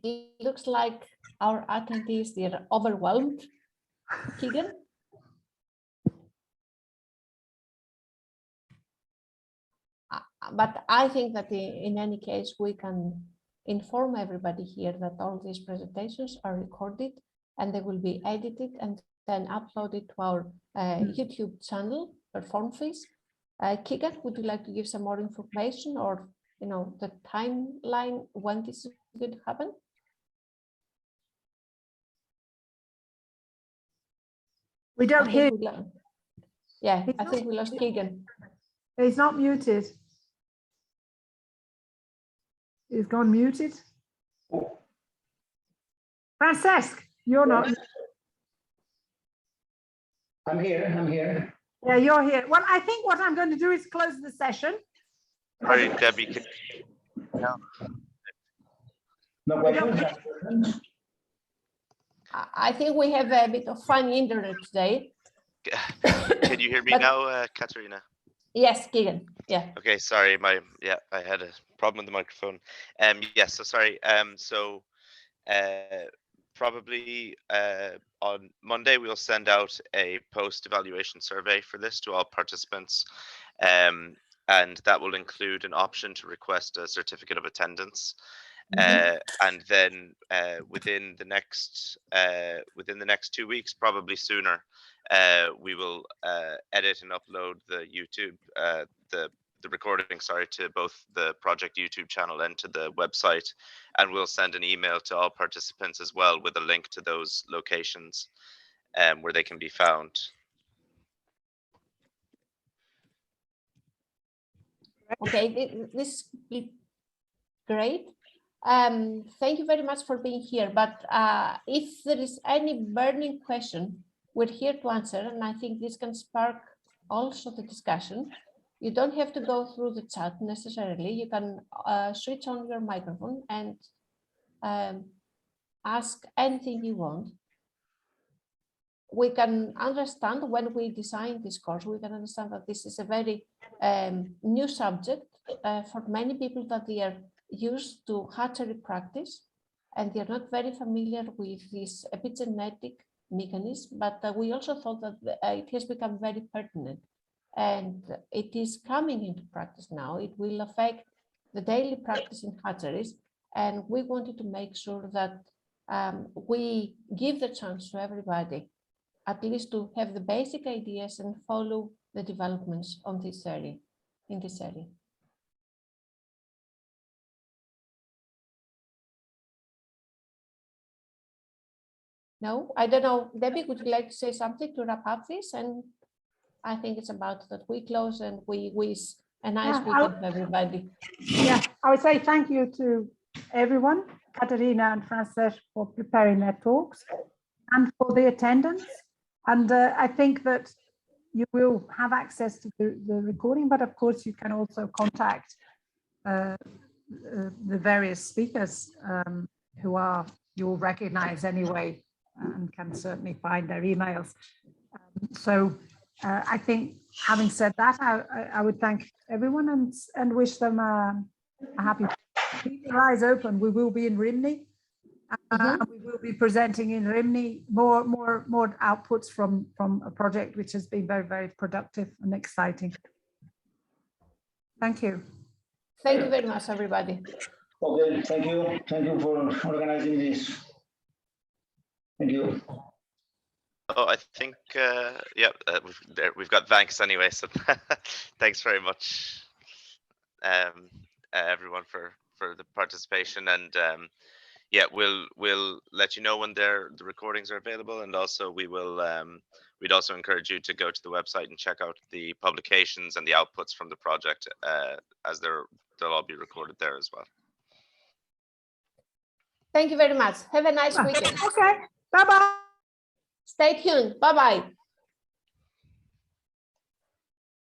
[SPEAKER 3] It looks like our attendees, they're overwhelmed. Keegan? But I think that in any case, we can inform everybody here that all these presentations are recorded and they will be edited and then uploaded to our YouTube channel, Perform Fish. Keegan, would you like to give some more information or the timeline when this is going to happen?
[SPEAKER 1] We don't hear.
[SPEAKER 3] Yeah, I think we lost Keegan.
[SPEAKER 1] He's not muted. He's gone muted. Francesc, you're not.
[SPEAKER 4] I'm here.
[SPEAKER 1] Yeah, you're here. Well, I think what I'm going to do is close the session.
[SPEAKER 2] Sorry, Debbie.
[SPEAKER 4] No questions?
[SPEAKER 3] I think we have a bit of fun internet today.
[SPEAKER 2] Can you hear me now, Katerina?
[SPEAKER 3] Yes, Keegan. Yeah.
[SPEAKER 2] Okay, sorry. I had a problem with the microphone. Yes, so sorry. Probably on Monday we'll send out a post-evaluation survey for this to all participants, and that will include an option to request a certificate of attendance. And then within the next 2 weeks, probably sooner, we will edit and upload the YouTube the recording, to both the project YouTube channel and to the website, and we'll send an email to all participants as well with a link to those locations where they can be found.
[SPEAKER 3] Okay, this is great. Thank you very much for being here. But if there is any burning question, we're here to answer, and I think this can spark also the discussion. You don't have to go through the chat necessarily. You can switch on your microphone and ask anything you want. We can understand when we design this course, we can understand that this is a very new subject for many people, that they are used to hatchery practice and they're not very familiar with this epigenetic mechanism, but we also thought that it has become very pertinent and it is coming into practice now. It will affect the daily practice in hatcheries, and we wanted to make sure that we give the chance to everybody at least to have the basic ideas and follow the developments on this area, in this area. No, I don't know. Debbie, would you like to say something to wrap up this? And I think it's about that we close and we A nice weekend, everybody.
[SPEAKER 5] Yeah, I would say thank you to everyone, Katerina and Frances, for preparing their talks and for the attendance. And I think that you will have access to the recording, but of course you can also contact the various speakers who you'll recognize anyway, and can certainly find their emails. So I think, having said that, I would thank everyone and wish them a happy. Keep your eyes open. We will be in Rimini. And we will be presenting in Rimini more outputs from a project which has been very, very productive and exciting. Thank you.
[SPEAKER 3] Thank you very much, everybody.
[SPEAKER 4] Okay, thank you. Thank you for organizing this. Thank you.
[SPEAKER 2] Oh, I think, yeah, we've got thanks anyway. So thanks very much, everyone, for the participation. And yeah, we'll let you know when the recordings are available. And also we will, we'd also encourage you to go to the website and check out the publications and the outputs from the project, as they'll all be recorded there as well.
[SPEAKER 3] Thank you very much. Have a nice weekend.
[SPEAKER 5] Okay, bye-bye.
[SPEAKER 3] Stay tuned. Bye-bye.